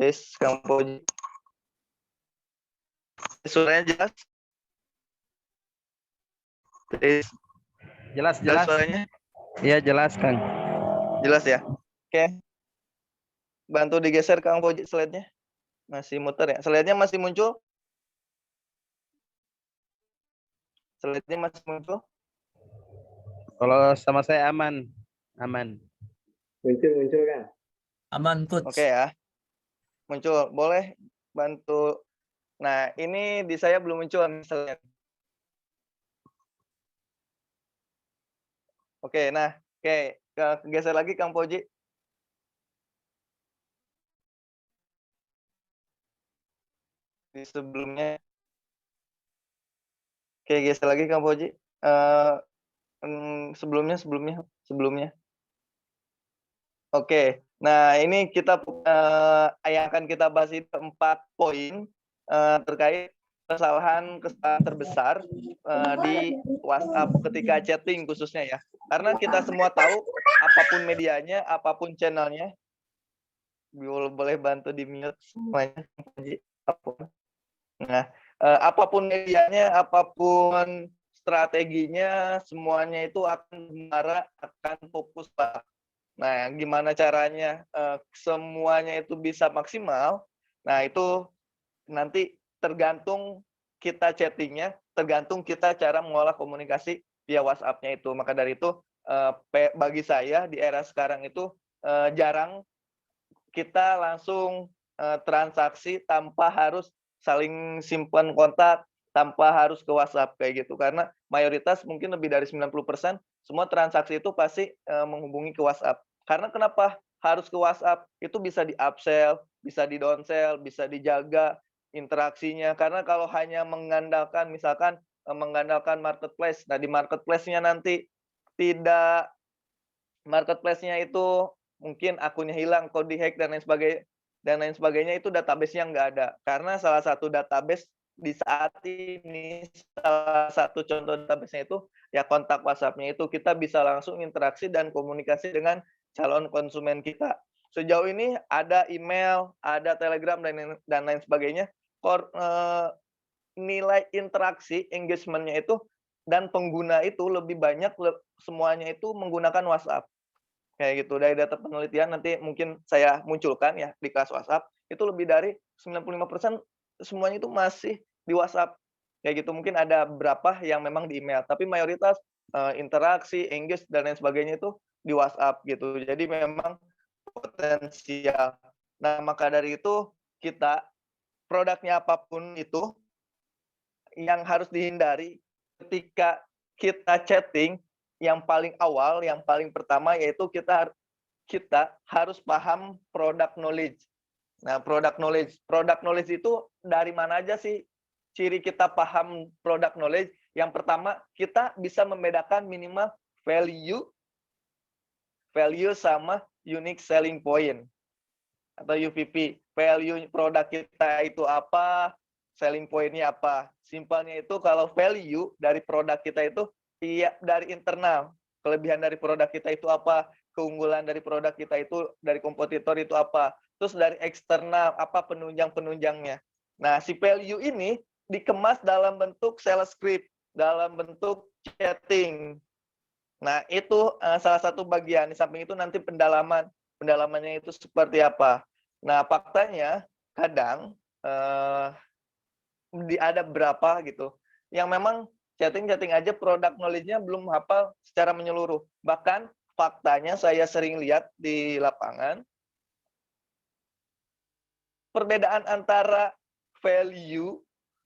Tes Kang Poji. Suaranya jelas? Tes. Jelas. Suaranya? Iya jelas Kang. Jelas ya? Oke. Bantu digeser Kang Poji slide-nya. Masih muter ya? Slide-nya masih muncul? Slide-nya masih muncul? Kalau sama saya aman. Muncul kan? Aman, Coach. Oke ya. Muncul. Boleh bantu. Nah, ini di saya belum muncul misalnya. Oke, nah. Oke, geser lagi Kang Poji. Di sebelumnya. Oke, geser lagi Kang Poji. Sebelumnya. Oke, nah ini kita yang akan kita bahas itu 4 poin terkait kesalahan terbesar di WhatsApp ketika chatting khususnya ya. Karena kita semua tahu apapun medianya, apapun channelnya, boleh bantu di mute semuanya. Nah, apapun medianya, apapun strateginya, semuanya itu akan mengarah, akan fokus Pak. Nah, gimana caranya semuanya itu bisa maksimal? Nah, itu nanti tergantung kita chattingnya, tergantung kita cara mengolah komunikasi via WhatsApp-nya itu. Maka dari itu, bagi saya di era sekarang itu jarang kita langsung transaksi tanpa harus saling simpan kontak, tanpa harus ke WhatsApp kayak gitu. Karena mayoritas mungkin lebih dari 90% semua transaksi itu pasti menghubungi ke WhatsApp. Karena kenapa harus ke WhatsApp? Itu bisa di-upsell, bisa di-downsell, bisa dijaga interaksinya. Karena kalau hanya mengandalkan misalkan mengandalkan marketplace, nah di marketplace-nya nanti tidak marketplace-nya itu mungkin akunnya hilang, kode dihack dan lain sebagainya itu database-nya nggak ada. Karena salah satu database di saat ini, salah satu contoh database-nya itu ya kontak WhatsApp-nya itu kita bisa langsung interaksi dan komunikasi dengan calon konsumen kita. Sejauh ini ada email, ada Telegram dan lain sebagainya. Nilai interaksi engagement-nya itu dan pengguna itu lebih banyak semuanya itu menggunakan WhatsApp. Kayak gitu. Dari data penelitian nanti mungkin saya munculkan ya di kelas WhatsApp, itu lebih dari 95% semuanya itu masih di WhatsApp. Kayak gitu. Mungkin ada berapa yang memang di email, tapi mayoritas interaksi, engage dan lain sebagainya itu di WhatsApp gitu. Jadi memang potensial. Nah, maka dari itu kita produknya apapun itu yang harus dihindari ketika kita chatting, yang paling awal, yang paling pertama yaitu kita harus paham product knowledge. Nah, product knowledge itu dari mana aja sih ciri kita paham product knowledge? Yang pertama, kita bisa membedakan minimal value sama unique selling point atau UVP. Value produk kita itu apa, selling point-nya apa. Simpelnya itu kalau value dari produk kita itu ya dari internal. Kelebihan dari produk kita itu apa, keunggulan dari produk kita itu dari kompetitor itu apa. Terus dari eksternal apa penunjang-penunjangnya. Nah, si value ini dikemas dalam bentuk sales script, dalam bentuk chatting. Nah, itu salah satu bagian. Di samping itu nanti pendalamannya itu seperti apa. Nah, faktanya kadang ada berapa gitu yang memang chatting aja produk knowledge-nya belum hafal secara menyeluruh. Bahkan faktanya saya sering lihat di lapangan perbedaan antara value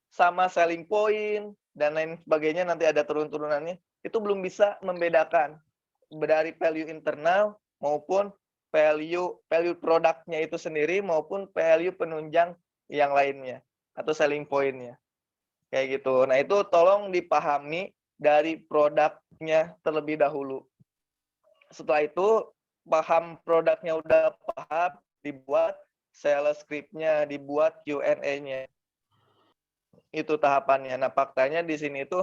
sama selling point dan lain sebagainya nanti ada turun-turunannya itu belum bisa membedakan dari value internal maupun value produknya itu sendiri maupun value penunjang yang lainnya atau selling point-nya. Kayak gitu. Nah, itu tolong dipahami dari produknya terlebih dahulu. Setelah itu paham produknya udah paham, dibuat sales script-nya, dibuat Q&A-nya. Itu tahapannya. Nah, faktanya di sini itu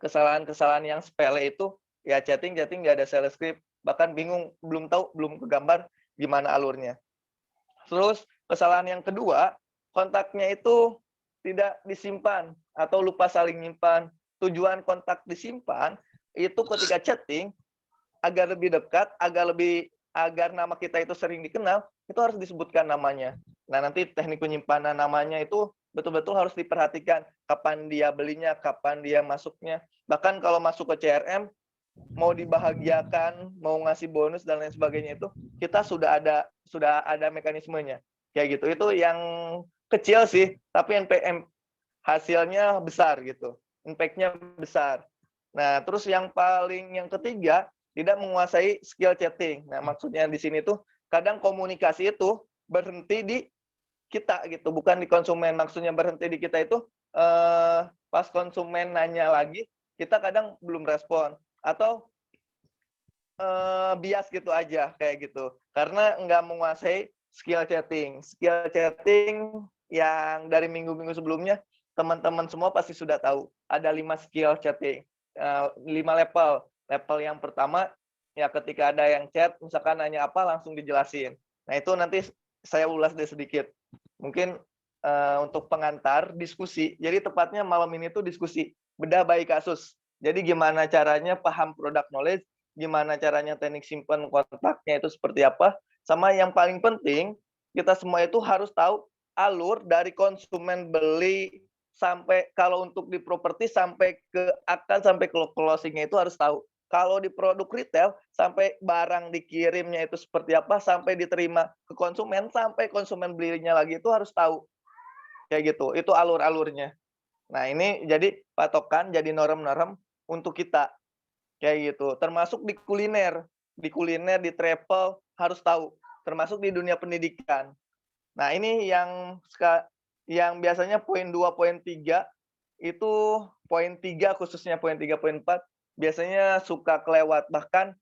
kesalahan-kesalahan yang sepele itu ya chatting nggak ada sales script, bahkan bingung, belum kegambar gimana alurnya. Terus kesalahan yang kedua, kontaknya itu tidak disimpan atau lupa saling nyimpan. Tujuan kontak disimpan itu ketika chatting agar lebih dekat, agar nama kita itu sering dikenal, itu harus disebutkan namanya. Nah, nanti teknik penyimpanan namanya itu betul-betul harus diperhatikan kapan dia belinya, kapan dia masuknya. Bahkan kalau masuk ke CRM, mau dibahagiakan, mau ngasih bonus dan lain sebagainya itu kita sudah ada mekanismenya. Kayak gitu. Itu yang kecil sih, tapi NPM hasilnya besar gitu. Impact-nya besar. Nah, terus yang ketiga, tidak menguasai skill chatting. Nah, maksudnya di sini tuh kadang komunikasi itu berhenti di kita gitu, bukan di konsumen. Maksudnya berhenti di kita itu pas konsumen nanya lagi, kita kadang belum respon atau bias gitu aja kayak gitu. Karena nggak menguasai skill chatting. Skill chatting yang dari minggu-minggu sebelumnya teman-teman semua pasti sudah tahu. Ada 5 skill chatting, 5 level. Level yang pertama ya ketika ada yang chat, misalkan nanya apa langsung dijelasin. Nah itu nanti saya ulas deh sedikit. Mungkin untuk pengantar diskusi. Jadi tepatnya malam ini tuh diskusi bedah bayi kasus. Jadi gimana caranya paham product knowledge, gimana caranya teknik simpan kontaknya itu seperti apa. Sama yang paling penting, kita semua itu harus tahu alur dari konsumen beli sampai kalau untuk di properti sampai ke akad sampai ke closingnya itu harus tahu. Kalau di produk retail sampai barang dikirimnya itu seperti apa, sampai diterima ke konsumen, sampai konsumen belinya lagi itu harus tahu. Kayak gitu, itu alur-alurnya. Nah ini jadi patokan, jadi norm-norm untuk kita. Kayak gitu, termasuk di kuliner, di travel harus tahu, termasuk di dunia pendidikan. Nah ini yang biasanya poin 2, poin 3 itu poin 3 khususnya poin 3, poin 4 biasanya suka kelewat, bahkan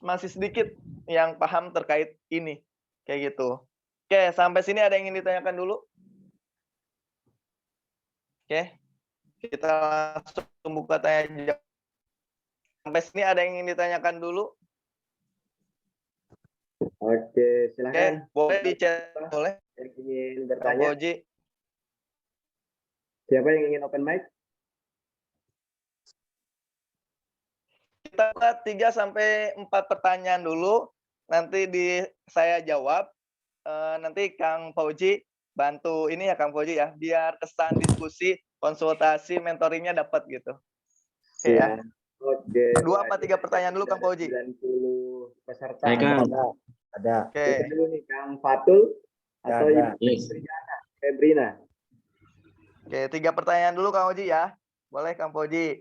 masih sedikit yang paham terkait ini. Kayak gitu. Oke, sampai sini ada yang ingin ditanyakan dulu? Oke, kita langsung buka tanya jawab. Sampai sini ada yang ingin ditanyakan dulu? Oke, silakan. Oke, boleh di chat, boleh. Yang ingin Kang bertanya, Fauzi. siapa yang ingin open mic? Kita buat 3 sampai 4 pertanyaan dulu. Nanti saya jawab. Nanti Kang Fauzi bantu ini ya Kang Fauzi ya, biar kesan diskusi, konsultasi, mentoringnya dapat gitu. Oke ya. Oke. 2 apa 3 pertanyaan dulu Kang Fauzi? 90 peserta. Baik, Kang. Ada. Oke. Kita dulu nih Kang Fatul atau Ada. Ibu Yes. Febrina. Oke, 3 pertanyaan dulu Kang Fauzi ya. Boleh Kang Fauzi.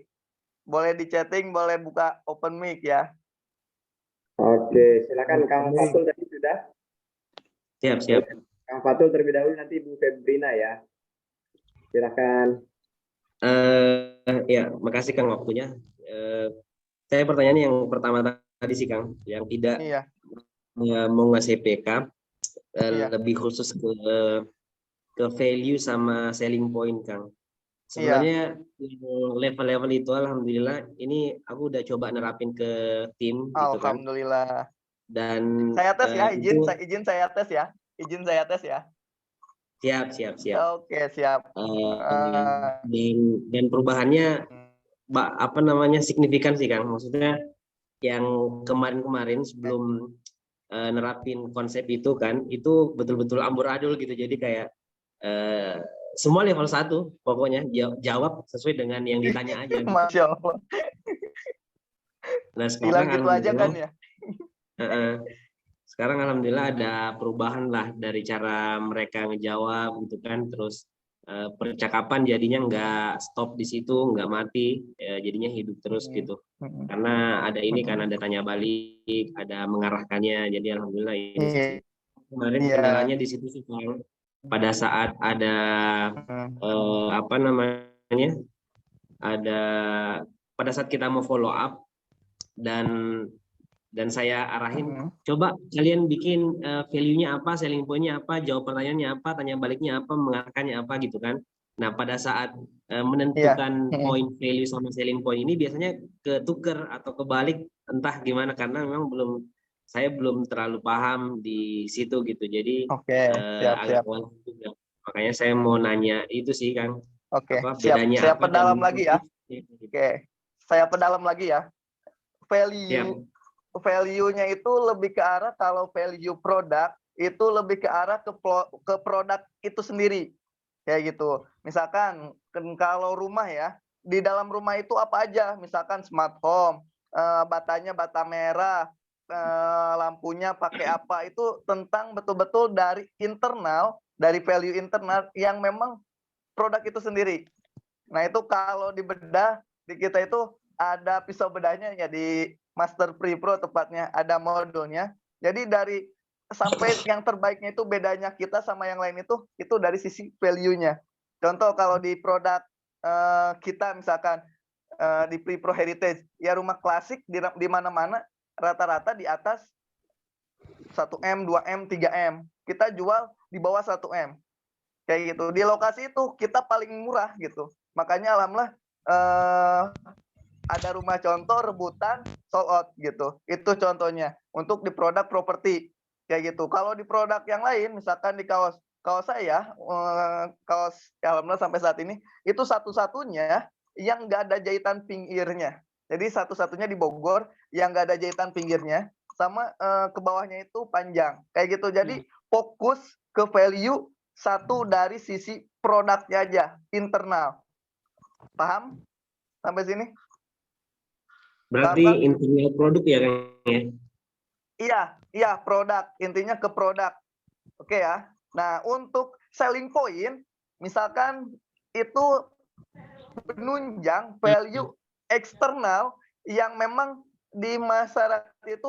Boleh di chatting, boleh buka open mic ya. Oke, silakan Kang Fatul tadi sudah. Siap. Kang Fatul terlebih dahulu, nanti Ibu Febrina ya. Silakan. Ya, makasih Kang waktunya. Saya pertanyaan yang pertama tadi sih Kang, yang tidak Iya. menguasai PK, Iya. lebih khusus ke value sama selling point Kang. Iya. Sebenarnya level-level itu alhamdulillah ini aku udah coba nerapin ke tim gitu kan. Alhamdulillah. Dan Saya tes ya, itu izin saya tes ya. Izin saya tes ya. siap. Oke, siap. Dan perubahannya apa namanya signifikan sih Kang. Maksudnya yang kemarin sebelum nerapin konsep itu kan, itu betul-betul amburadul gitu. Jadi kayak semua level 1 pokoknya jawab sesuai dengan yang ditanya aja. Masya Allah. Nah Bilang sekarang gitu aja kan ya. sekarang alhamdulillah ada perubahan lah dari cara mereka ngejawab gitu kan. Terus percakapan jadinya nggak stop di situ, nggak mati, jadinya hidup terus gitu. Karena ada ini kan, ada tanya balik, ada mengarahkannya. Jadi alhamdulillah ini sih. Kemarin kendalanya di situ sih Kang. Pada saat ada apa namanya? Pada saat kita mau follow up dan saya arahin, coba kalian bikin value-nya apa, selling point-nya apa, jawab pertanyaannya apa, tanya baliknya apa, mengarahkannya apa gitu kan. Nah pada saat menentukan point value sama selling point ini biasanya ketuker atau kebalik, entah gimana, karena memang belum saya belum terlalu paham di situ gitu. Jadi Oke, siap, agak siap. kurang juga. Makanya saya mau nanya itu sih, Kang. Oke, Apa siap. bedanya Saya apa perdalam dan lagi ya. gitu. Oke, saya perdalam lagi ya. Siap. Value-nya itu lebih ke arah, kalau value produk itu lebih ke arah ke produk itu sendiri. Kayak gitu. Misalkan kalau rumah ya, di dalam rumah itu apa aja? Misalkan smart home, batanya bata merah, lampunya pakai apa, itu tentang betul-betul dari internal, dari value internal yang memang produk itu sendiri. Nah, itu kalau dibedah di kita itu ada pisau bedahnya ya, di Master Pre Pro tepatnya, ada modulnya. Jadi dari sampai yang terbaiknya itu, bedanya kita sama yang lain itu dari sisi value-nya. Contoh kalau di produk kita misalkan di Pre Pro Heritage, ya rumah klasik di mana-mana rata-rata di atas 1M, 2M, 3M. Kita jual di bawah 1M. Kayak gitu. Di lokasi itu kita paling murah gitu. Makanya alhamdulillah ada rumah contoh rebutan sold out gitu. Itu contohnya untuk di produk properti kayak gitu. Kalau di produk yang lain, misalkan di kaos saya, kaos alhamdulillah sampai saat ini itu satu-satunya yang nggak ada jahitan pinggirnya. Jadi satu-satunya di Bogor yang nggak ada jahitan pinggirnya, sama ke bawahnya itu panjang kayak gitu. Jadi fokus ke value satu dari sisi produknya aja, internal. Paham sampai sini? Berarti Paham, Kang? intinya produk ya, Kang ya? Iya, produk. Intinya ke produk. Oke ya. Nah, untuk selling point, misalkan itu penunjang value eksternal yang memang di masyarakat itu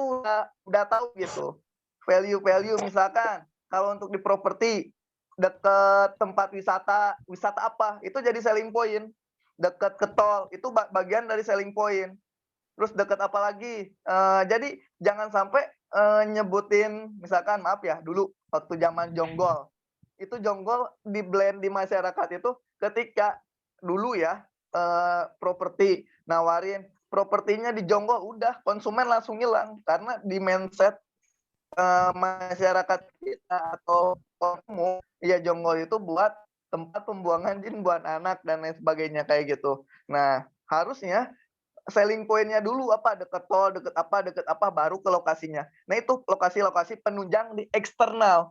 udah tahu gitu. Value-value misalkan kalau untuk di properti dekat tempat wisata apa, itu jadi selling point. Dekat ke tol itu bagian dari selling point. Terus dekat apa lagi? Jadi jangan sampai nyebutin, misalkan maaf ya, dulu waktu zaman jonggol. Itu jonggol di blend di masyarakat itu ketika dulu ya, properti nawarin propertinya di jonggol, udah konsumen langsung hilang karena di mindset masyarakat kita atau umum, ya jonggol itu buat tempat pembuangan jin buat anak dan lain sebagainya kayak gitu. Nah, harusnya selling point-nya dulu apa, deket tol, deket apa, baru ke lokasinya. Nah, itu lokasi-lokasi penunjang di eksternal.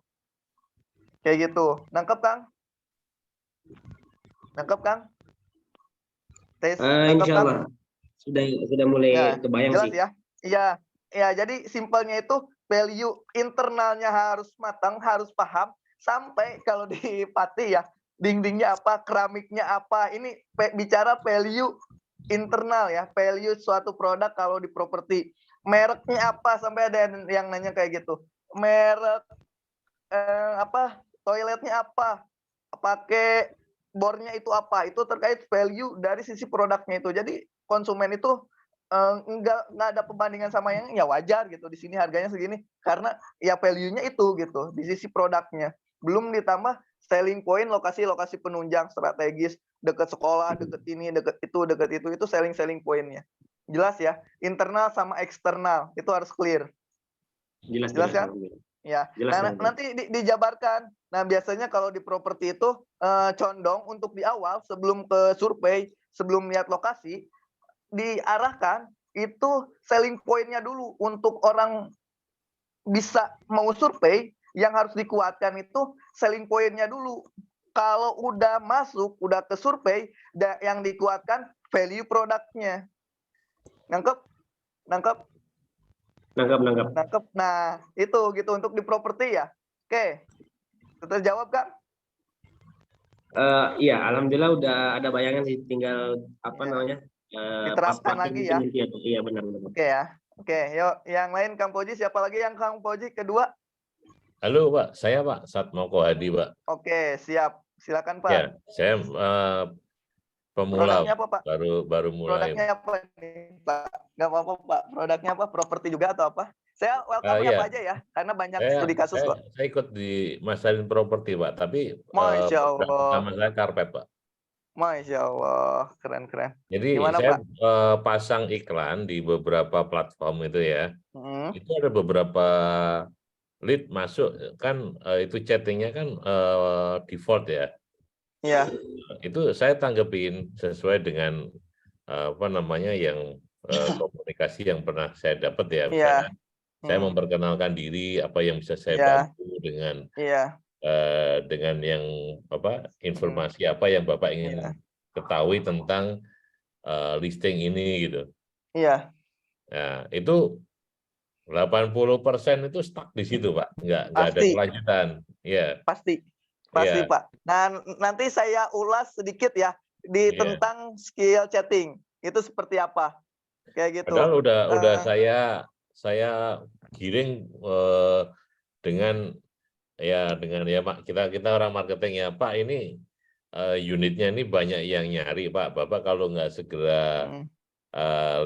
Kayak gitu. Nangkep, Kang? Nangkep, Kang? Tes, nangkep, Insya Kang? Allah sudah mulai Ya, kebayang jelas sih. ya. Iya, ya, jadi simpelnya itu value internalnya harus matang, harus paham, sampai kalau di Pati ya, dindingnya apa, keramiknya apa. Ini bicara value internal ya, value suatu produk. Kalau di properti, mereknya apa, sampai ada yang nanya kayak gitu. Merek apa, toiletnya apa, pakai bornya itu apa, itu terkait value dari sisi produknya itu. Jadi konsumen itu nggak ada pembandingan sama yang, ya wajar gitu di sini harganya segini, karena ya value-nya itu gitu di sisi produknya. Belum ditambah selling point, lokasi-lokasi penunjang strategis, dekat sekolah, dekat ini, dekat itu selling point-nya. Jelas ya, internal sama eksternal itu harus clear. Jelas Jelas ya? Alhamdulillah. Ya. Jelas Nah, Alhamdulillah. nanti dijabarkan. Nah, biasanya kalau di properti itu condong untuk di awal sebelum ke survei, sebelum lihat lokasi, diarahkan itu selling point-nya dulu untuk orang bisa mau survei. Yang harus dikuatkan itu selling point-nya dulu. Kalau udah masuk, udah ke survei, yang dikuatkan value produknya. Nangkep? Nangkep? Nangkap. Nangkep. Nah, itu gitu untuk di properti ya. Oke. Terjawab, Kak? Iya, alhamdulillah udah ada bayangan sih, tinggal apa Ya. namanya Diterapkan praktek lagi itu ya. nanti ya. Iya benar. Oke ya. Oke, yuk yang lain Kang Poji, siapa lagi yang Kang Poji kedua? Halo Pak, saya Pak Satmoko Hadi Pak. Oke, siap. Silakan Pak. Ya, saya pemula, Produknya apa Pak? baru mulai. Produknya apa nih Pak? Nggak apa-apa Pak. Produknya apa? Properti juga atau apa? Saya welcome Ya, apa aja ya, karena banyak studi kasus saya kok. ikut di Masarin Properti Pak, tapi Masya program Allah. utama saya karpet Pak. Masya Allah, keren. Jadi Gimana saya Pak? pasang iklan di beberapa platform itu ya. Hmm, Itu ada beberapa lead masuk kan, itu chattingnya kan default ya. iya, Itu saya tanggepin sesuai dengan apa namanya yang komunikasi yang pernah saya dapat ya. iya, Misalnya saya hmm, memperkenalkan diri, apa yang bisa saya iya, bantu dengan yang apa hmm, informasi apa yang Bapak iya, ingin ketahui tentang listing ini gitu. iya, Nah, itu 80% itu stuck di situ, Pak. Nggak ada pasti, kelanjutan. Iya, pasti, pasti iya, Pak. Nah, nanti saya ulas sedikit ya di iya. tentang skill chatting. Itu seperti apa? Kayak gitu. Padahal udah Eh, saya giring dengan dengan ya Pak, kita orang marketing ya Pak, ini unitnya ini banyak yang nyari Pak. Bapak kalau nggak segera hmm,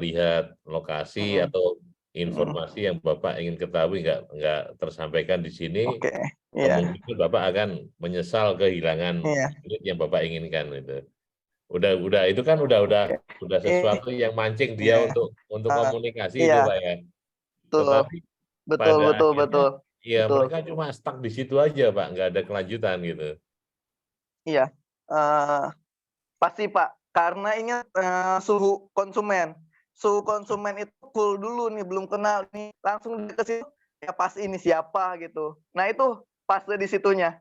lihat lokasi hmm, atau hmm, informasi yang Bapak ingin ketahui nggak tersampaikan di sini, oke, iya, kemungkinan Bapak akan menyesal kehilangan iya, unit yang Bapak inginkan itu. Udah itu kan udah ini, sesuatu yang mancing dia iya, untuk komunikasi itu iya, Pak ya. betul, Tetapi betul, pada betul, akhirnya betul, ya betul, mereka cuma stuck di situ aja Pak, nggak ada kelanjutan gitu. iya. Eh, Pasti Pak, karena ingat suhu konsumen itu full dulu nih, belum kenal nih, langsung ke situ ya pas ini siapa gitu. Nah itu pas di situnya.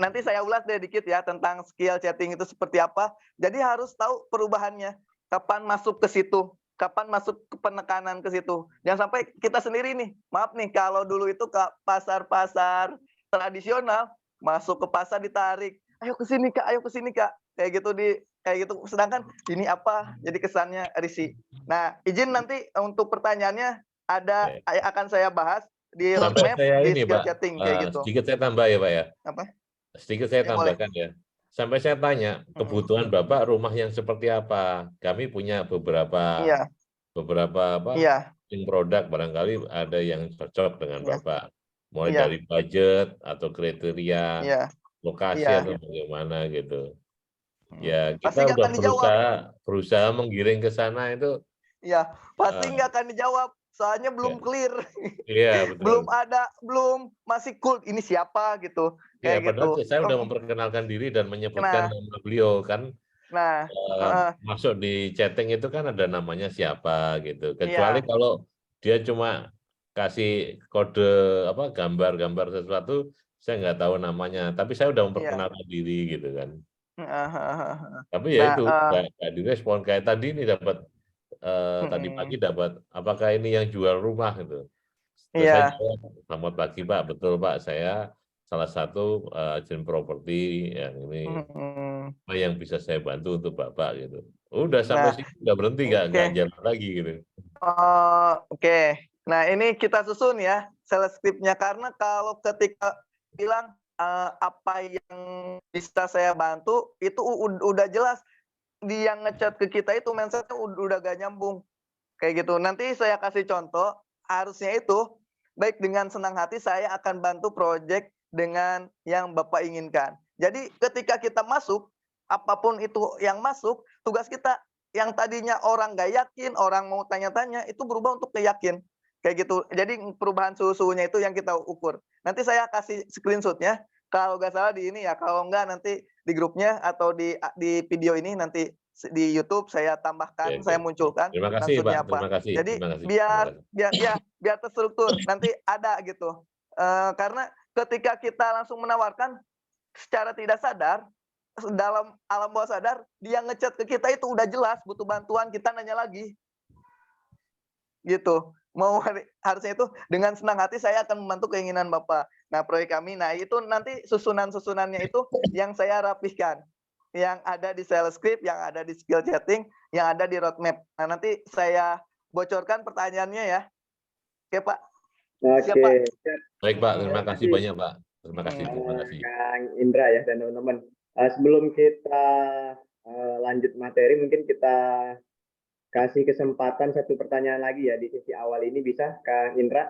Nanti saya ulas deh dikit ya tentang skill chatting itu seperti apa. Jadi harus tahu perubahannya, kapan masuk ke situ, kapan masuk ke penekanan ke situ. Jangan sampai kita sendiri nih, maaf nih kalau dulu itu ke pasar-pasar tradisional, masuk ke pasar ditarik, ayo ke sini Kak, ayo ke sini Kak. Kayak gitu. Sedangkan ini apa? Jadi kesannya risih. Nah, izin nanti untuk pertanyaannya Ya. akan saya bahas di Sampai roadmap saya di ini skill Pak, chatting kayak gitu. sedikit saya tambah ya Pak ya. Apa? Sedikit saya Ya boleh. tambahkan ya. Sampai saya tanya, Mm-mm. kebutuhan Bapak rumah yang seperti apa? Kami punya beberapa Iya, apa iya, produk, barangkali ada yang cocok dengan iya, Bapak. Mulai iya, dari budget atau kriteria, iya, lokasi iya. atau bagaimana gitu. Mm. Ya Pasti kita nggak udah akan dijawab. berusaha menggiring ke sana itu. Iya, pasti eh, nggak akan dijawab. Soalnya ya, belum clear, iya betul. belum masih cool. Ini siapa gitu, Ya kayak padahal gitu. saya udah memperkenalkan diri dan menyebutkan Nah, nama beliau kan. nah, eh, Masuk di chatting itu kan ada namanya siapa gitu. Kecuali iya, kalau dia cuma kasih kode apa gambar-gambar sesuatu, saya nggak tahu namanya. Tapi saya udah iya. memperkenalkan diri gitu kan. Nah, Tapi ya itu nggak direspon kayak tadi ini dapat tadi pagi mm-mm. dapat apakah ini yang jual rumah gitu. Terus saya Iya, jawab, selamat pagi Pak, betul Pak, saya salah satu agen properti yang ini mm-mm. apa yang bisa saya bantu untuk Bapak gitu. Udah sampai Nah, situ udah berhenti nggak oke. jalan lagi gitu. Oh, oke. Nah, ini kita susun ya sales script-nya karena kalau ketika bilang apa yang bisa saya bantu itu udah jelas dia ngechat ke kita itu mindset-nya udah gak nyambung kayak gitu. Nanti saya kasih contoh, harusnya itu baik dengan senang hati saya akan bantu project dengan yang Bapak inginkan. Jadi ketika kita masuk, apapun itu yang masuk, tugas kita yang tadinya orang gak yakin, orang mau tanya-tanya, itu berubah untuk yakin. Kayak gitu. Jadi perubahan suhu-suhunya itu yang kita ukur. Nanti saya kasih screenshot-nya. Kalau nggak salah di ini ya, kalau nggak nanti di grupnya atau di video ini nanti di YouTube saya Oke, tambahkan, oke. saya munculkan Terima kasih Pak, maksudnya terima apa. kasih, Jadi terima kasih, terima biar kasih. biar ya biar terstruktur nanti ada gitu. Karena ketika kita langsung menawarkan secara tidak sadar dalam alam bawah sadar dia ngechat ke kita itu udah jelas butuh bantuan, kita nanya lagi gitu. Harusnya itu dengan senang hati saya akan membantu keinginan Bapak. Nah, proyek kami, nah itu nanti susunan-susunannya itu yang saya rapihkan. Yang ada di sales script, yang ada di skill chatting, yang ada di roadmap. Nah, nanti saya bocorkan pertanyaannya ya. Oke, Pak. Siap, Oke, Pak. siap. Baik Pak, terima kasih Nanti banyak Pak. Terima kasih, terima kasih. Kang Indra ya dan teman-teman. Sebelum kita lanjut materi, mungkin kita kasih kesempatan satu pertanyaan lagi ya di sesi awal ini, bisa Kang Indra?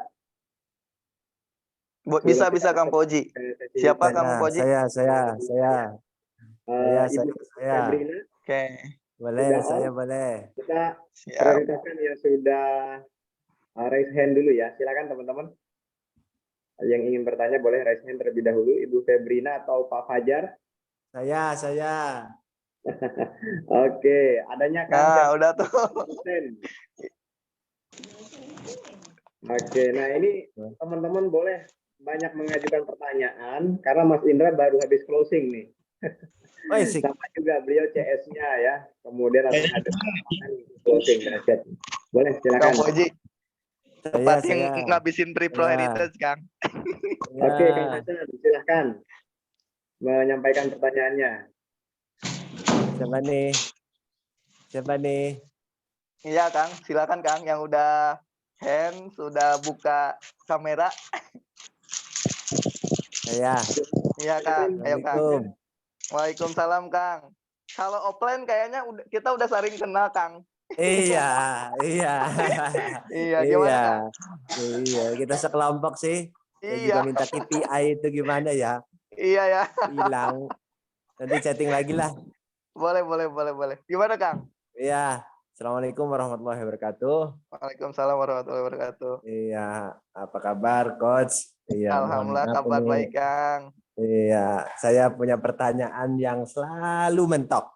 Sebelum kita Bisa Kang masuk Poji. ke sesi Siapa Kang selanjutnya. Poji? Saya. Ibu Saya. Febrina, Oke, Boleh, Sudah saya on? boleh. kita siap. prioritaskan yang sudah raise hand dulu ya. Silakan teman-teman. Yang ingin bertanya boleh raise hand terlebih dahulu. Ibu Febrina atau Pak Fajar. Saya. Oke, adanya Kang Nah, Syah udah tuh. Hussein. Oke, nah ini teman-teman boleh banyak mengajukan pertanyaan karena Mas Indra baru habis closing nih. Oh, isik. Sama juga beliau CS-nya ya. Kemudian langsung ada closing dahsyat. Boleh silakan. Kang Fauzi, tepat yang saya. ngabisin pre-pro Ya. heritage, Kang. Oke, Kang Hasan, silahkan menyampaikan pertanyaannya. Siapa nih? Iya, Kang. Silakan, Kang, yang udah hand, sudah buka kamera. Saya. Iya, Kang. Ayo, Kang. Assalamualaikum. Waalaikumsalam, Kang. Kalau offline kayaknya kita udah saling kenal, Kang. Iya. Iya, gimana, Kang? Iya, kita sekelompok sih. Saya juga Iya, minta KPI itu gimana ya? iya ya. Hilang. Nanti chatting lagi lah. Boleh. Gimana, Kang? Iya. Assalamualaikum warahmatullahi wabarakatuh. Waalaikumsalam warahmatullahi wabarakatuh. Iya, apa kabar, Coach? Iya, mohon Alhamdulillah maaf kabar ini. baik, Kang. Iya, saya punya pertanyaan yang selalu mentok.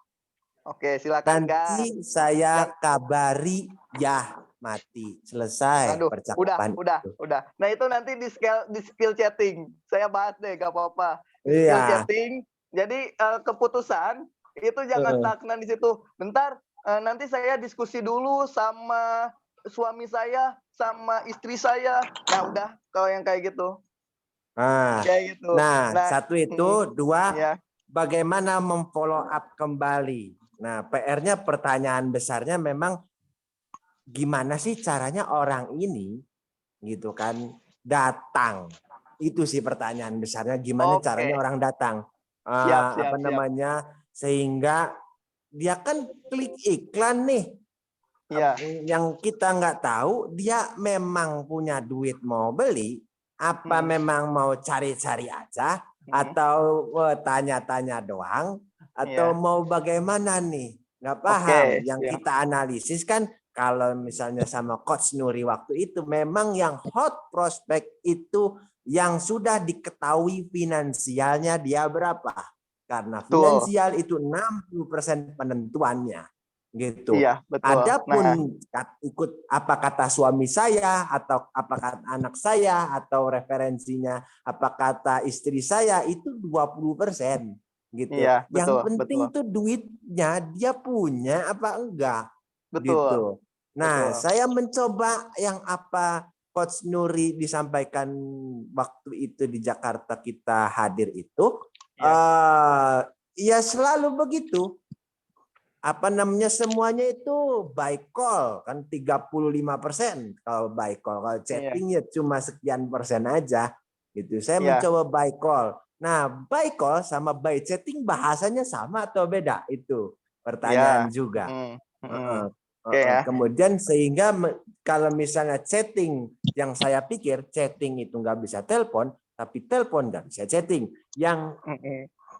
Oke, silakan, Kang. Nanti saya kabari ya mati. Selesai Aduh, percakapan itu. udah. Nah, itu nanti di skill chatting. Saya bahas deh, gak apa-apa. Di skill Iya. chatting. Jadi keputusan itu jangan stagnan di situ. Bentar, nanti saya diskusi dulu sama suami saya, sama istri saya. Nah, udah kalau yang kayak gitu. Kayak gitu. Nah, satu itu, dua, ya. bagaimana memfollow up kembali. Nah, PR-nya pertanyaan besarnya memang gimana sih caranya orang ini gitu kan datang. Itu sih pertanyaan besarnya, gimana caranya orang datang. Siap. Sehingga dia kan klik iklan nih. Iya. Yang kita nggak tahu dia memang punya duit mau beli, apa memang mau cari-cari aja, atau tanya-tanya doang, atau mau bagaimana nih, nggak paham. Yang kita analisis kan kalau misalnya sama Coach Nuri waktu itu memang yang hot prospek itu yang sudah diketahui finansialnya dia berapa, karena finansial itu 60% penentuannya. Gitu. Iya, betul. Adapun ikut apa kata suami saya atau apa kata anak saya atau referensinya apa kata istri saya itu 20% gitu. Iya, Yang penting itu duitnya dia punya apa enggak. Gitu. Nah, saya mencoba yang apa Coach Nuri disampaikan waktu itu di Jakarta kita hadir itu ya selalu begitu. Apa namanya semuanya itu by call kan 35% kalau by call, kalau chattingnya cuma sekian persen aja gitu. Saya mencoba by call. Nah, by call sama by chatting bahasanya sama atau beda, itu pertanyaan juga. Kemudian sehingga kalau misalnya chatting yang saya pikir chatting itu nggak bisa telepon, tapi telepon nggak bisa chatting. Yang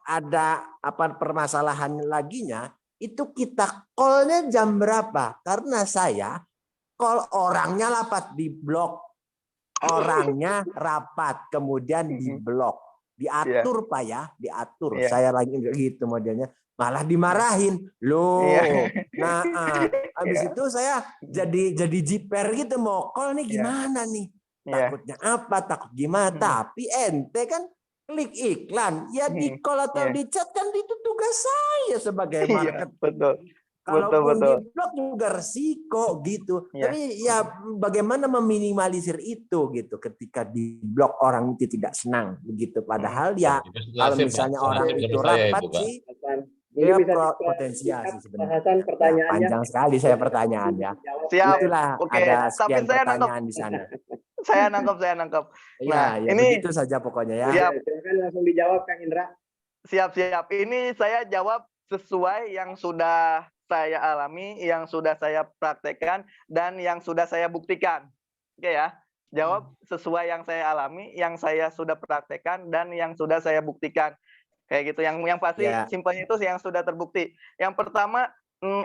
ada apa permasalahan laginya itu kita call-nya jam berapa? Karena saya call orangnya rapat di blok. Orangnya rapat, kemudian di blok. Diatur Pak ya, diatur. Saya lagi gitu modelnya. Malah dimarahin. Loh. Nah, habis itu saya jadi jiper gitu mau call nih gimana nih? Takutnya apa? Takut gimana? Tapi ente kan klik iklan, ya di call atau di chat kan itu tugas saya sebagai market. Kalaupun di blog juga resiko gitu. Tapi ya bagaimana meminimalisir itu gitu ketika di blog orang itu tidak senang begitu. Padahal ya kalau misalnya orang itu rapat sih, ya potensial sih sebenarnya. Panjang sekali saya pertanyaan ya. Itulah ada sekian pertanyaan di sana. Saya nangkep. Nah, ya ini begitu saja pokoknya ya. Silakan langsung dijawab Kang Indra. Siap. Ini saya jawab sesuai yang sudah saya alami, yang sudah saya praktekkan, dan yang sudah saya buktikan. Oke ya. Jawab sesuai yang saya alami, yang saya sudah praktekkan, dan yang sudah saya buktikan. Kayak gitu. Yang pasti Ya. simpelnya itu yang sudah terbukti. Yang pertama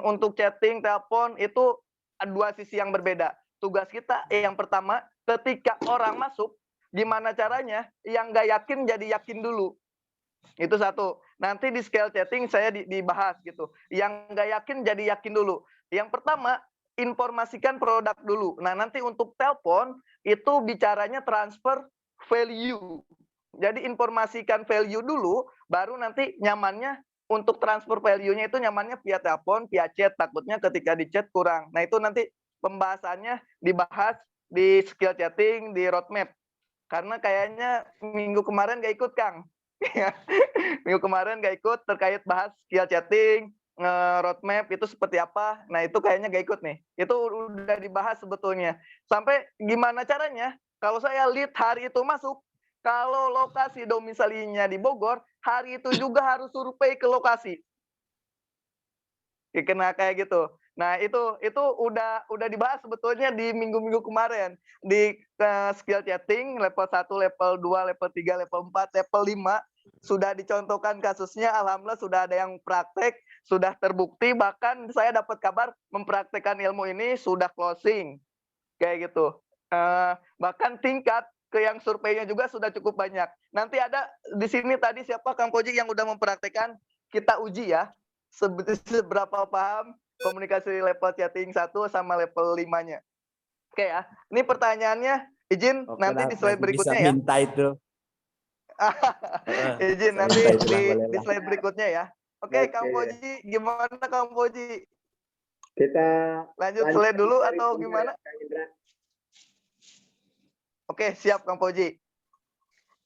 untuk chatting, telepon itu dua sisi yang berbeda. Tugas kita yang pertama ketika orang masuk, gimana caranya yang nggak yakin jadi yakin dulu. Itu satu. Nanti di scale chatting saya dibahas gitu. Yang nggak yakin jadi yakin dulu. Yang pertama informasikan produk dulu. Nah nanti untuk telepon itu bicaranya transfer value. Jadi informasikan value dulu, baru nanti nyamannya untuk transfer value-nya itu nyamannya via telepon, via chat. Takutnya ketika di chat kurang. Nah itu nanti pembahasannya dibahas di skill chatting, di roadmap. Karena kayaknya minggu kemarin nggak ikut, Kang. Minggu kemarin nggak ikut terkait bahas skill chatting, roadmap itu seperti apa. Nah itu kayaknya nggak ikut nih. Itu udah dibahas sebetulnya. Sampai gimana caranya, kalau saya lead hari itu masuk, kalau lokasi domisilinya di Bogor, hari itu juga harus survei ke lokasi. Kena kayak gitu. Nah, itu udah dibahas sebetulnya di minggu-minggu kemarin di skill chatting level 1, level 2, level 3, level 4, level 5 sudah dicontohkan kasusnya. Alhamdulillah sudah ada yang praktek, sudah terbukti, bahkan saya dapat kabar mempraktekkan ilmu ini sudah closing. Kayak gitu. Bahkan tingkat ke yang surveinya juga sudah cukup banyak. Nanti ada di sini tadi siapa Kang Koji yang udah mempraktekkan, kita uji ya seberapa paham komunikasi level chatting 1 sama level 5-nya. Oke ya. Ini pertanyaannya izin nanti di slide berikutnya ya. Minta itu. Izin nanti di slide berikutnya ya. Oke, Kang Koji, gimana Kang Koji? Kita lanjut slide dulu atau gimana? Oke, siap Kang Koji.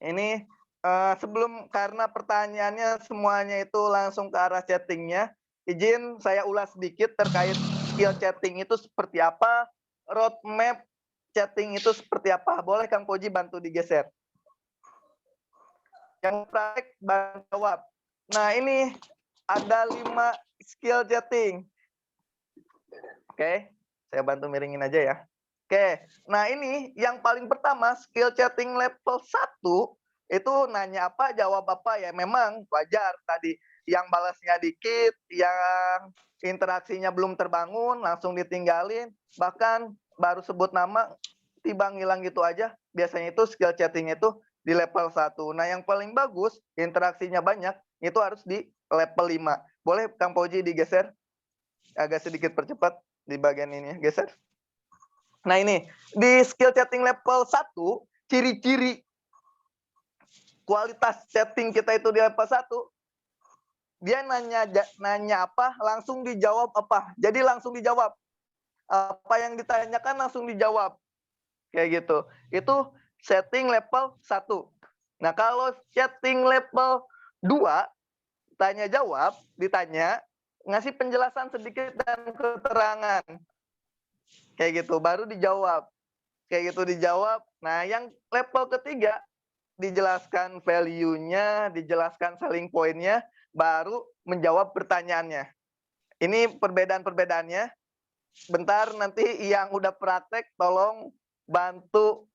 Ini sebelum, karena pertanyaannya semuanya itu langsung ke arah chattingnya, izin saya ulas sedikit terkait skill chatting itu seperti apa, roadmap chatting itu seperti apa. Boleh Kang Koji bantu digeser. Yang praktek bantu jawab. Nah ini ada 5 skill chatting. Oke, saya bantu miringin aja ya. Oke, nah ini yang paling pertama skill chatting level 1 itu nanya apa, jawab apa ya. Memang wajar tadi yang balasnya dikit, yang interaksinya belum terbangun, langsung ditinggalin, bahkan baru sebut nama, tiba ngilang gitu aja. Biasanya itu skill chatting itu di level 1. Nah yang paling bagus, interaksinya banyak, itu harus di level 5. Boleh Kang Koji digeser? Agak sedikit percepat di bagian ini, geser. Nah ini, di skill chatting level 1, ciri-ciri kualitas chatting kita itu di level 1, dia nanya apa, langsung dijawab apa. Jadi langsung dijawab. Apa yang ditanyakan langsung dijawab. Kayak gitu. Itu setting level 1. Nah, kalau chatting level 2, tanya jawab, ditanya, ngasih penjelasan sedikit dan keterangan. Kayak gitu, baru dijawab. Kayak gitu dijawab. Nah, yang level ketiga, dijelaskan value-nya, dijelaskan selling point-nya, baru menjawab pertanyaannya. Ini perbedaan-perbedaannya. Bentar nanti yang udah praktek tolong bantu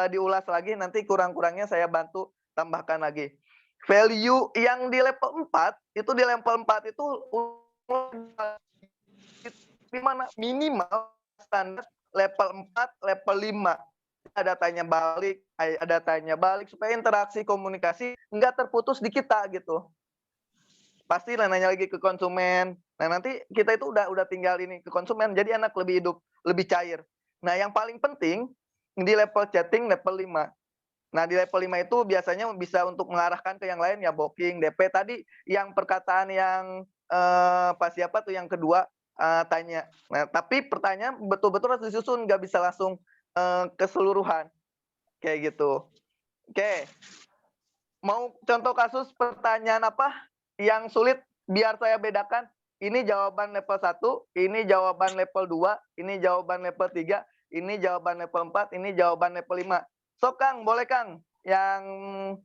diulas lagi, nanti kurang-kurangnya saya bantu tambahkan lagi. Value yang di level 4, itu di level 4 itu di mana minimal standar level 4, level 5. Ada tanya balik supaya interaksi komunikasi nggak terputus di kita gitu. Pasti nanya lagi ke konsumen. Nah nanti kita itu udah tinggal ini ke konsumen, jadi anak lebih hidup, lebih cair. Nah yang paling penting di level chatting level 5. Nah di level 5 itu biasanya bisa untuk mengarahkan ke yang lain ya, booking, DP. Tadi yang perkataan yang pas siapa tuh yang kedua tanya. Nah tapi pertanyaan betul-betul harus disusun, nggak bisa langsung keseluruhan kayak gitu. Oke, mau contoh kasus pertanyaan apa yang sulit biar saya bedakan? Ini jawaban level 1, ini jawaban level 2, ini jawaban level 3, ini jawaban level 4, ini jawaban level 5. So Kang, boleh Kang yang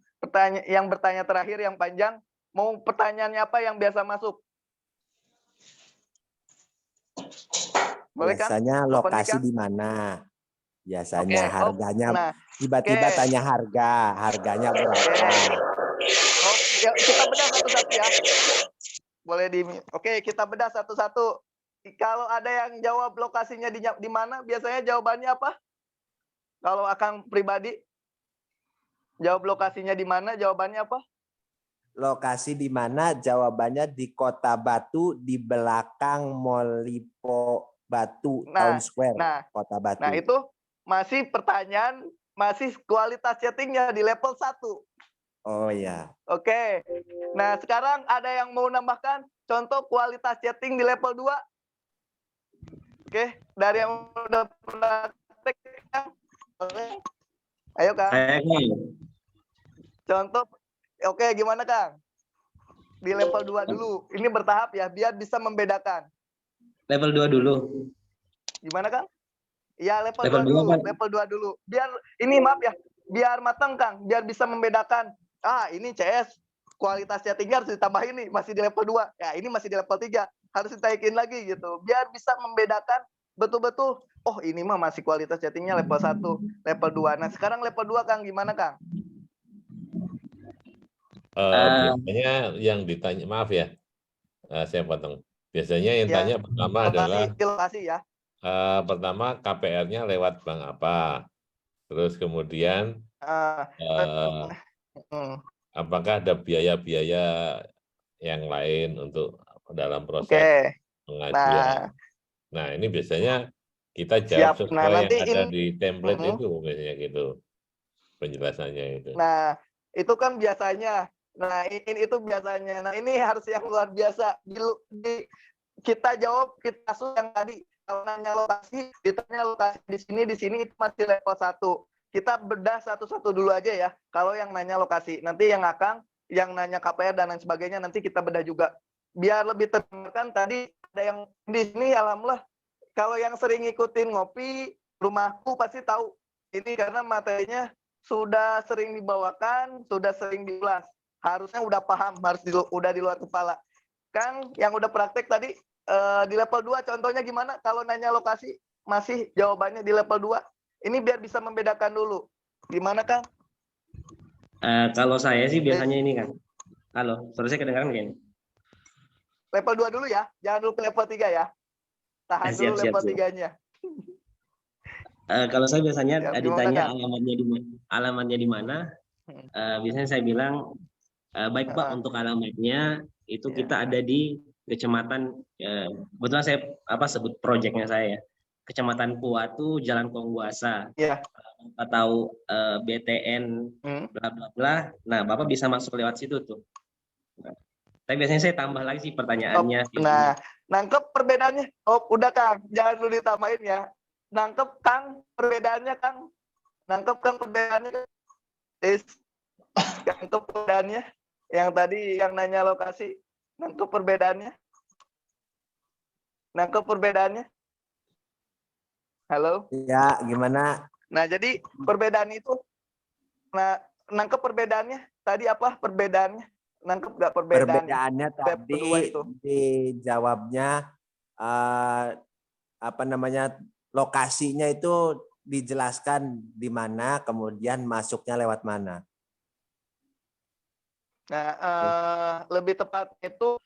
bertanya terakhir yang panjang, mau pertanyaannya apa yang biasa masuk? Boleh Kang? Biasanya lokasi di mana? Biasanya harganya, nah, tiba-tiba tanya harganya berapa. Ya, kita bedah satu-satu ya. Boleh Oke, kita bedah satu-satu. Kalau ada yang jawab lokasinya di mana, biasanya jawabannya apa? Kalau Akang pribadi, jawab lokasinya di mana, jawabannya apa? Lokasi di mana? Jawabannya di Kota Batu, di belakang Mall Lipo Batu, Town Square, Kota Batu. Nah, itu masih pertanyaan, masih kualitas chattingnya di level 1. Oh ya. Oke. Nah, sekarang ada yang mau nambahkan contoh kualitas chatting di level 2? Oke, dari yang udah praktek, ayo Kang. Contoh, oke, gimana Kang? Di level 2 dulu. Ini bertahap ya, biar bisa membedakan. Level 2 dulu. Gimana Kang? Ya, level 2 Level dulu. 2 kan? Level 2 dulu. Biar, ini maaf ya, biar matang Kang. Biar bisa membedakan. Ini CS, kualitas chattingnya harus ditambahin nih. Masih di level 2. Ya, ini masih di level 3. Harus ditaikin lagi gitu. Biar bisa membedakan betul-betul, oh ini mah masih kualitas chattingnya level 1, level 2. Nah, sekarang level 2 Kang, gimana Kang? Biasanya yang ditanya, maaf ya, saya potong. Biasanya yang Ya, tanya pertama adalah lokasi ya. Pertama KPR-nya lewat bank apa, terus kemudian apakah ada biaya-biaya yang lain untuk dalam proses pengajuan. Nah, ini biasanya kita jawab sesuai yang ada di template itu biasanya gitu penjelasannya itu. Nah, itu kan biasanya. Nah, itu biasanya. Nah, ini harus yang luar biasa. Kita jawab, kita kasus yang tadi. Kalau nanya lokasi, ditanya lokasi di sini itu masih level 1. Kita bedah satu-satu dulu aja ya. Kalau yang nanya lokasi, nanti yang Akang, yang nanya KPR dan lain sebagainya, nanti kita bedah juga. Biar lebih terdengarkan, tadi ada yang di sini, alhamdulillah, kalau yang sering ngikutin ngopi, rumahku pasti tahu. Ini karena materinya sudah sering dibawakan, sudah sering diulas. Harusnya udah paham, udah di luar kepala. Kang, yang udah praktek tadi, di level 2 contohnya gimana? Kalau nanya lokasi, masih jawabannya di level 2. Ini biar bisa membedakan dulu. Gimana, Kang? Kalau saya sih biasanya ini, Kang. Halo, suara saya kedengaran nggak ini? Level 2 dulu ya, jangan dulu ke level 3 ya. Tahan dulu level 3-nya. Kalau saya biasanya ditanya alamatnya di mana, biasanya saya bilang, baik Pak, untuk alamatnya itu kita ada di Kecamatan, kebetulan saya sebut proyeknya saya ya, Kecamatan Puatu, Jalan Kongguasa. Bapak tahu BTN bla bla bla. Nah, Bapak bisa masuk lewat situ tuh. Nah, tapi biasanya saya tambah lagi sih pertanyaannya. Nah, nangkep perbedaannya. Oh, udah Kang, jangan dulu ditambahin ya. Nangkep Kang perbedaannya, Kang. Nangkep Kang perbedaannya. Nangkep perbedaannya. Yang tadi yang nanya lokasi, nangkep perbedaannya. Nangkep perbedaannya. Halo? Ya, gimana? Nah, jadi perbedaan itu, nah, nangkep perbedaannya. Tadi apa perbedaannya? Nangkep nggak perbedaannya? Perbedaannya tadi dijawabnya lokasinya itu dijelaskan di mana, kemudian masuknya lewat mana. Nah, lebih tepat itu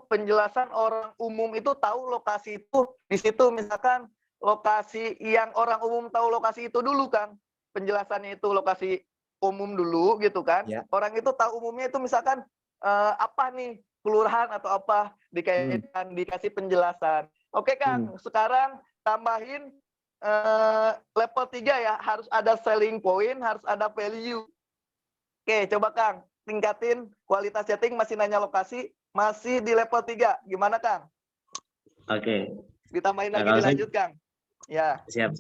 penjelasan orang umum itu tahu lokasi itu di situ, misalkan lokasi yang orang umum tahu lokasi itu dulu kan, penjelasannya itu lokasi umum dulu gitu kan. Ya. Orang itu tahu umumnya itu misalkan apa nih, kelurahan atau apa, dikasih penjelasan. Oke Kang, sekarang tambahin level 3 ya, harus ada selling point, harus ada value. Oke, coba Kang, tingkatin kualitas chatting, masih nanya lokasi, masih di level 3. Gimana Kang? Oke. Ditambahin lagi, dilanjut Kang. Ya. Siap.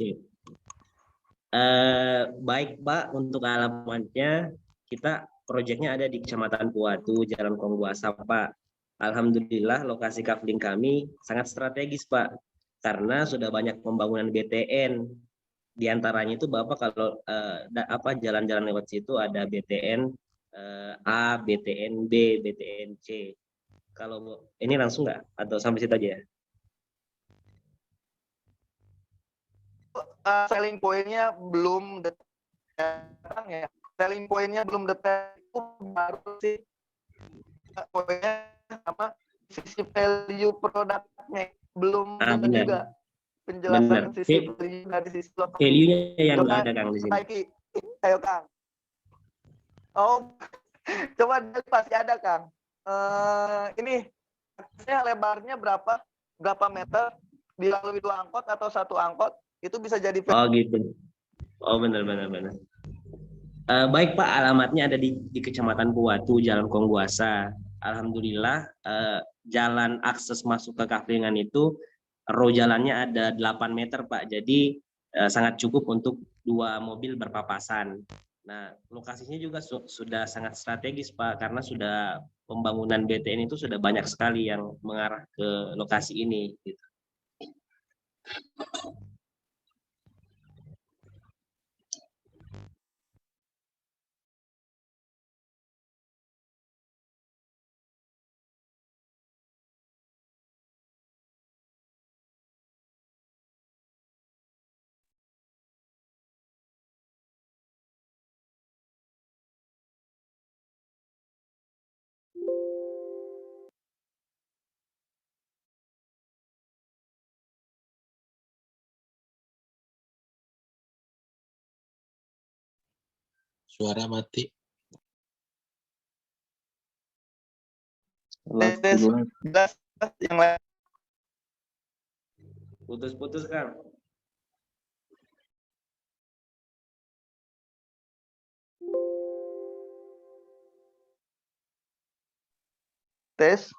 Baik Pak, untuk alamatnya kita proyeknya ada di Kecamatan Puatu, Jalan Kongguasa Pak. Alhamdulillah lokasi kafling kami sangat strategis Pak, karena sudah banyak pembangunan BTN. Di antaranya itu Bapak kalau jalan-jalan lewat situ ada BTN A, BTN B, BTN C. Kalau ini langsung nggak atau sampai situ aja ya? Selling point-nya belum datang ya. selling point-nya belum detail itu baru sih poinnya apa sisi value produknya belum Ah, ada benar. juga penjelasan Benar. sisi value dari sisi lokasi. Value-nya yang Coba nggak ada Kang di sini. Taiki, ayo Kang. Oh, coba dari pasti ada Kang. Ini lebarnya berapa meter dilalui 2 angkot atau 1 angkot itu bisa jadi Oh gitu. Oh benar. Baik Pak, alamatnya ada di Kecamatan Puwatu, Jalan Kongguasa. Alhamdulillah jalan akses masuk ke Kaflingan itu row jalannya ada 8 meter Pak. Jadi sangat cukup untuk 2 mobil berpapasan. Nah, lokasinya juga sudah sangat strategis Pak karena sudah pembangunan BTN itu sudah banyak sekali yang mengarah ke lokasi ini gitu. Suara mati. jelas yang lain. Putus-putus Kang. Tes.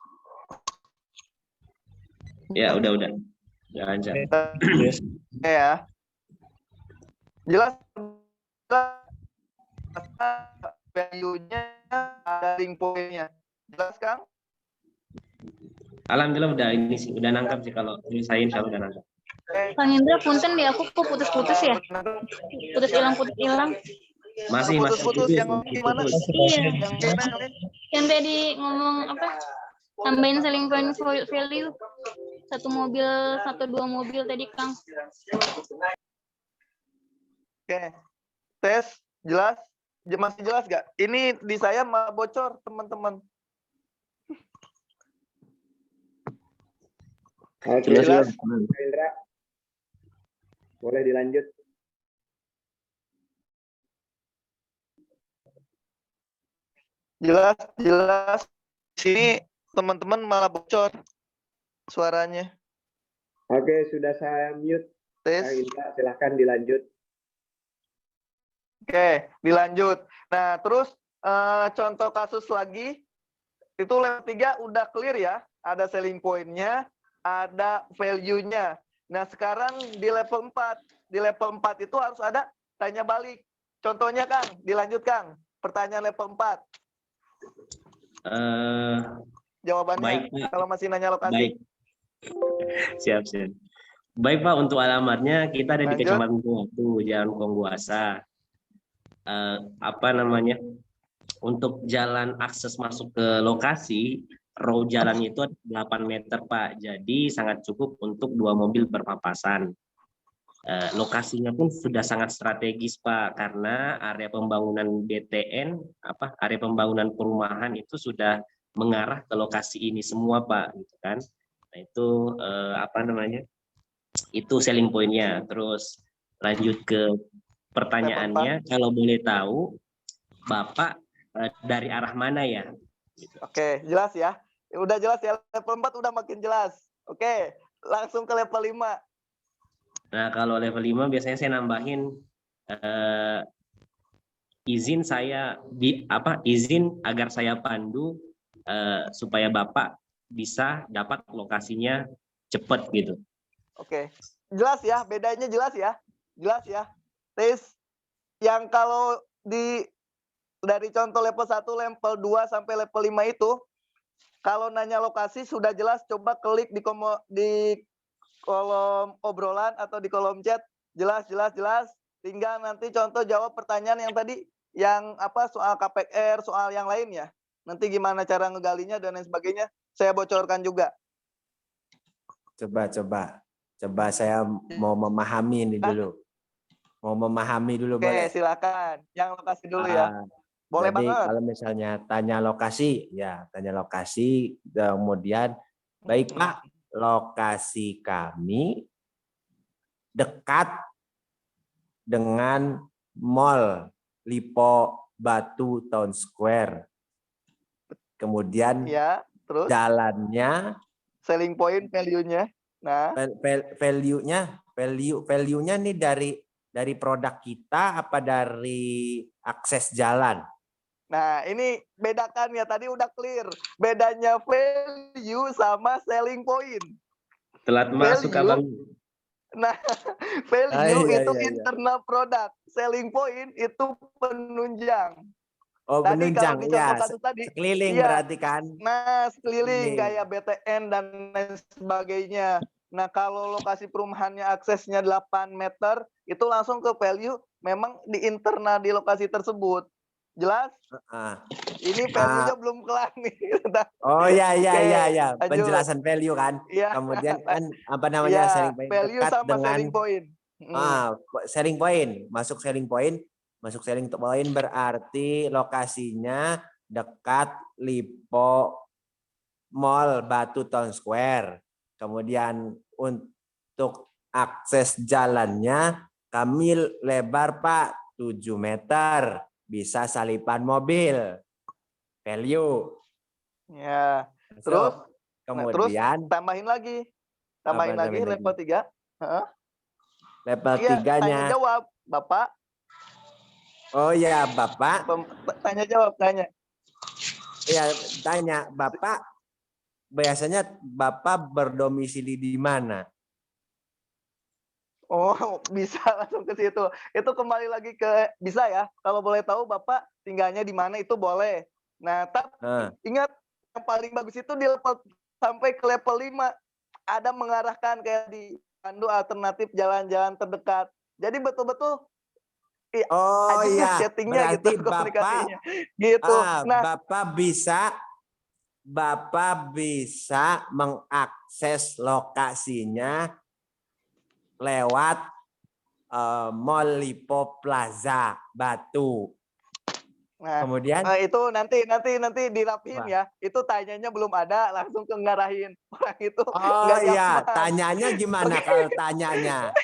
Ya udah. Lancar. Ya. Jelas value-nya ada link point-nya. Jelas Kang? Alhamdulillah udah nangkap sih kalau saya insya Allah udah nangkap. Kang Indra, punten di aku kok putus-putus ya? Putus hilang. Masih putus yang gimana? Iya. Yang gimana? Yang tadi ngomong apa? Tambahin selling point value. 1 mobil, 1-2 mobil tadi Kang. Oke. Tes jelas? Masih jelas gak? Ini di saya malah bocor teman-teman. Oke, Jelas? Indra. Boleh dilanjut. Jelas. Sini teman-teman malah bocor suaranya. Oke, sudah saya mute. Tes. Kang Indra, silahkan dilanjut. Oke, dilanjut. Nah, terus contoh kasus lagi, itu level 3 udah clear ya, ada selling point-nya, ada value-nya. Nah, sekarang di level 4. Di level 4 itu harus ada tanya balik. Contohnya Kang, dilanjut Kang. Pertanyaan level 4. Jawabannya, Baik, Pak. kalau masih nanya lokasi. Baik. Siap. Baik Pak, untuk alamatnya kita ada di Lanjut. Kecamatan Puwatu, Jalan Kongguasa. Untuk jalan akses masuk ke lokasi, row jalan itu 8 meter Pak. Jadi sangat cukup untuk 2 mobil berpapasan. Lokasinya pun sudah sangat strategis Pak, karena area pembangunan BTN, area pembangunan perumahan itu sudah mengarah ke lokasi ini semua Pak, gitu kan. Nah itu itu selling point-nya. Terus lanjut ke pertanyaannya, kalau boleh tahu Bapak dari arah mana ya? Oke, jelas ya. Udah jelas ya, level 4 udah makin jelas. Oke, langsung ke level 5. Nah, kalau level 5 biasanya saya nambahin izin agar saya pandu supaya Bapak bisa dapat lokasinya cepat gitu. Oke. Jelas ya, bedanya jelas ya. Jelas ya. Tes yang kalau dari contoh level 1, level 2 sampai level 5 itu kalau nanya lokasi sudah jelas, coba klik di kolom obrolan atau di kolom chat, jelas. Tinggal nanti contoh jawab pertanyaan yang tadi, yang soal KPR, soal yang lainnya. Nanti gimana cara ngegalinya dan lain sebagainya, saya bocorkan juga. Coba saya mau memahami ini dulu. Mau memahami dulu Oke, boleh. silakan. Yang lokasi dulu ya. Boleh Jadi banget. kalau misalnya tanya lokasi, ya tanya lokasi, kemudian baik Pak, lokasi kami dekat dengan Mall Lipo Batu Town Square. Kemudian Ya, terus jalannya, selling point value-nya. Nah, value-nya nih dari produk kita apa dari akses jalan? nah ini bedakan ya, tadi udah clear. Bedanya value sama selling point. Telat masuk Value, abang. nah value iya, itu iya. internal produk, selling point itu penunjang. Oh, Tadi kalau penunjang di contoh ya. kasus tadi, Sekeliling iya. berarti kan? Nah, sekeliling Sekeliling. kayak BTN dan lain sebagainya. Nah, kalau lokasi perumahannya aksesnya 8 meter, itu langsung ke value memang di internal di lokasi tersebut. Jelas? Ini value-nya belum kelar nih. Oh ya Oke, ya. lanjut. Penjelasan value kan. Iya. Kemudian kan apa namanya Iya, selling point value dekat sama dengan selling point. selling point. Masuk selling point. Masuk selling point berarti lokasinya dekat Lipo Mall Batu Town Square. Kemudian untuk akses jalannya kami lebar Pak 7 meter. Bisa salipan mobil. Value. Ya. Masuk. Terus Kemudian tambahin lagi. Tambahin lagi level 3. Level Iya, 3-nya. tanya jawab, Bapak. Oh ya, Bapak. Tanya jawab, tanya. Iya, tanya, Bapak biasanya Bapak berdomisili di mana? Oh, bisa langsung ke situ. Itu kembali lagi ke bisa ya. Kalau boleh tahu Bapak tinggalnya di mana itu boleh. Nah, tapi ingat yang paling bagus itu di level sampai ke level 5 ada mengarahkan kayak di pandu alternatif jalan-jalan terdekat. Jadi betul-betul oh iya, chattingnya berarti gitu, komunikasinya. Gitu. Nah, Bapak bisa mengakses lokasinya lewat Mall Lipo Plaza Batu. Nah, kemudian itu nanti dirapihin ya. Itu tanyanya belum ada, langsung ke ngarahin orang itu. Oh iya, tanyanya gimana kalau tanyanya?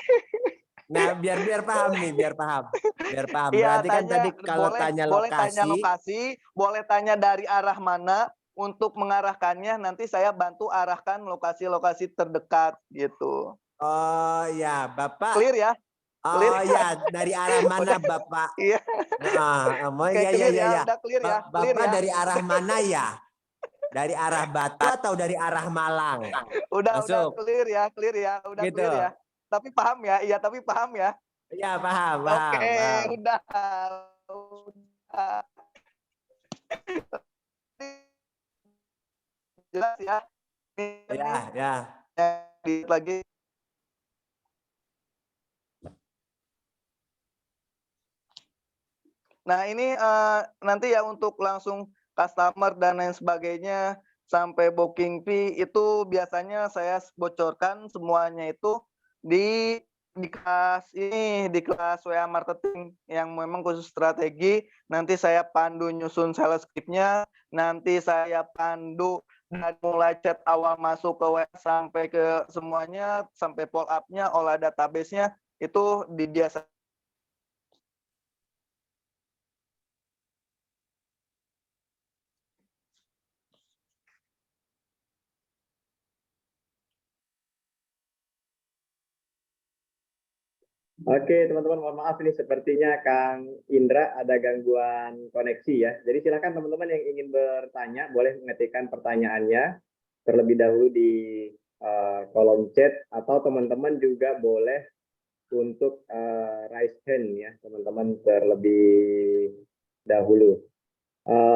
Nah, biar paham nih, biar paham. Iya, Berarti kan tadi kalau tanya lokasi, boleh tanya dari arah mana untuk mengarahkannya. Nanti saya bantu arahkan lokasi-lokasi terdekat gitu. Oh ya, Bapak. Clear ya? Oh ya, dari arah mana Bapak? Iya. Iya. Udah clear ya? Bapak dari arah mana ya? Dari arah Batu atau dari arah Malang? Udah clear ya, udah gitu. clear ya. Tapi paham ya? Iya, tapi paham ya? Iya, paham. Oke, udah. Jelas ya? Ya. Lagi. Nah, ini nanti ya untuk langsung customer dan lain sebagainya sampai booking fee itu biasanya saya bocorkan semuanya itu di kelas WA marketing yang memang khusus strategi. Nanti saya pandu nyusun sales script-nya, nanti saya pandu dari mulai chat awal masuk ke WA sampai ke semuanya, sampai follow up-nya, olah database-nya itu di biasa. Oke, teman-teman, mohon maaf ini sepertinya Kang Indra ada gangguan koneksi ya. Jadi silakan teman-teman yang ingin bertanya boleh mengetikkan pertanyaannya terlebih dahulu di kolom chat atau teman-teman juga boleh untuk raise hand ya, teman-teman terlebih dahulu.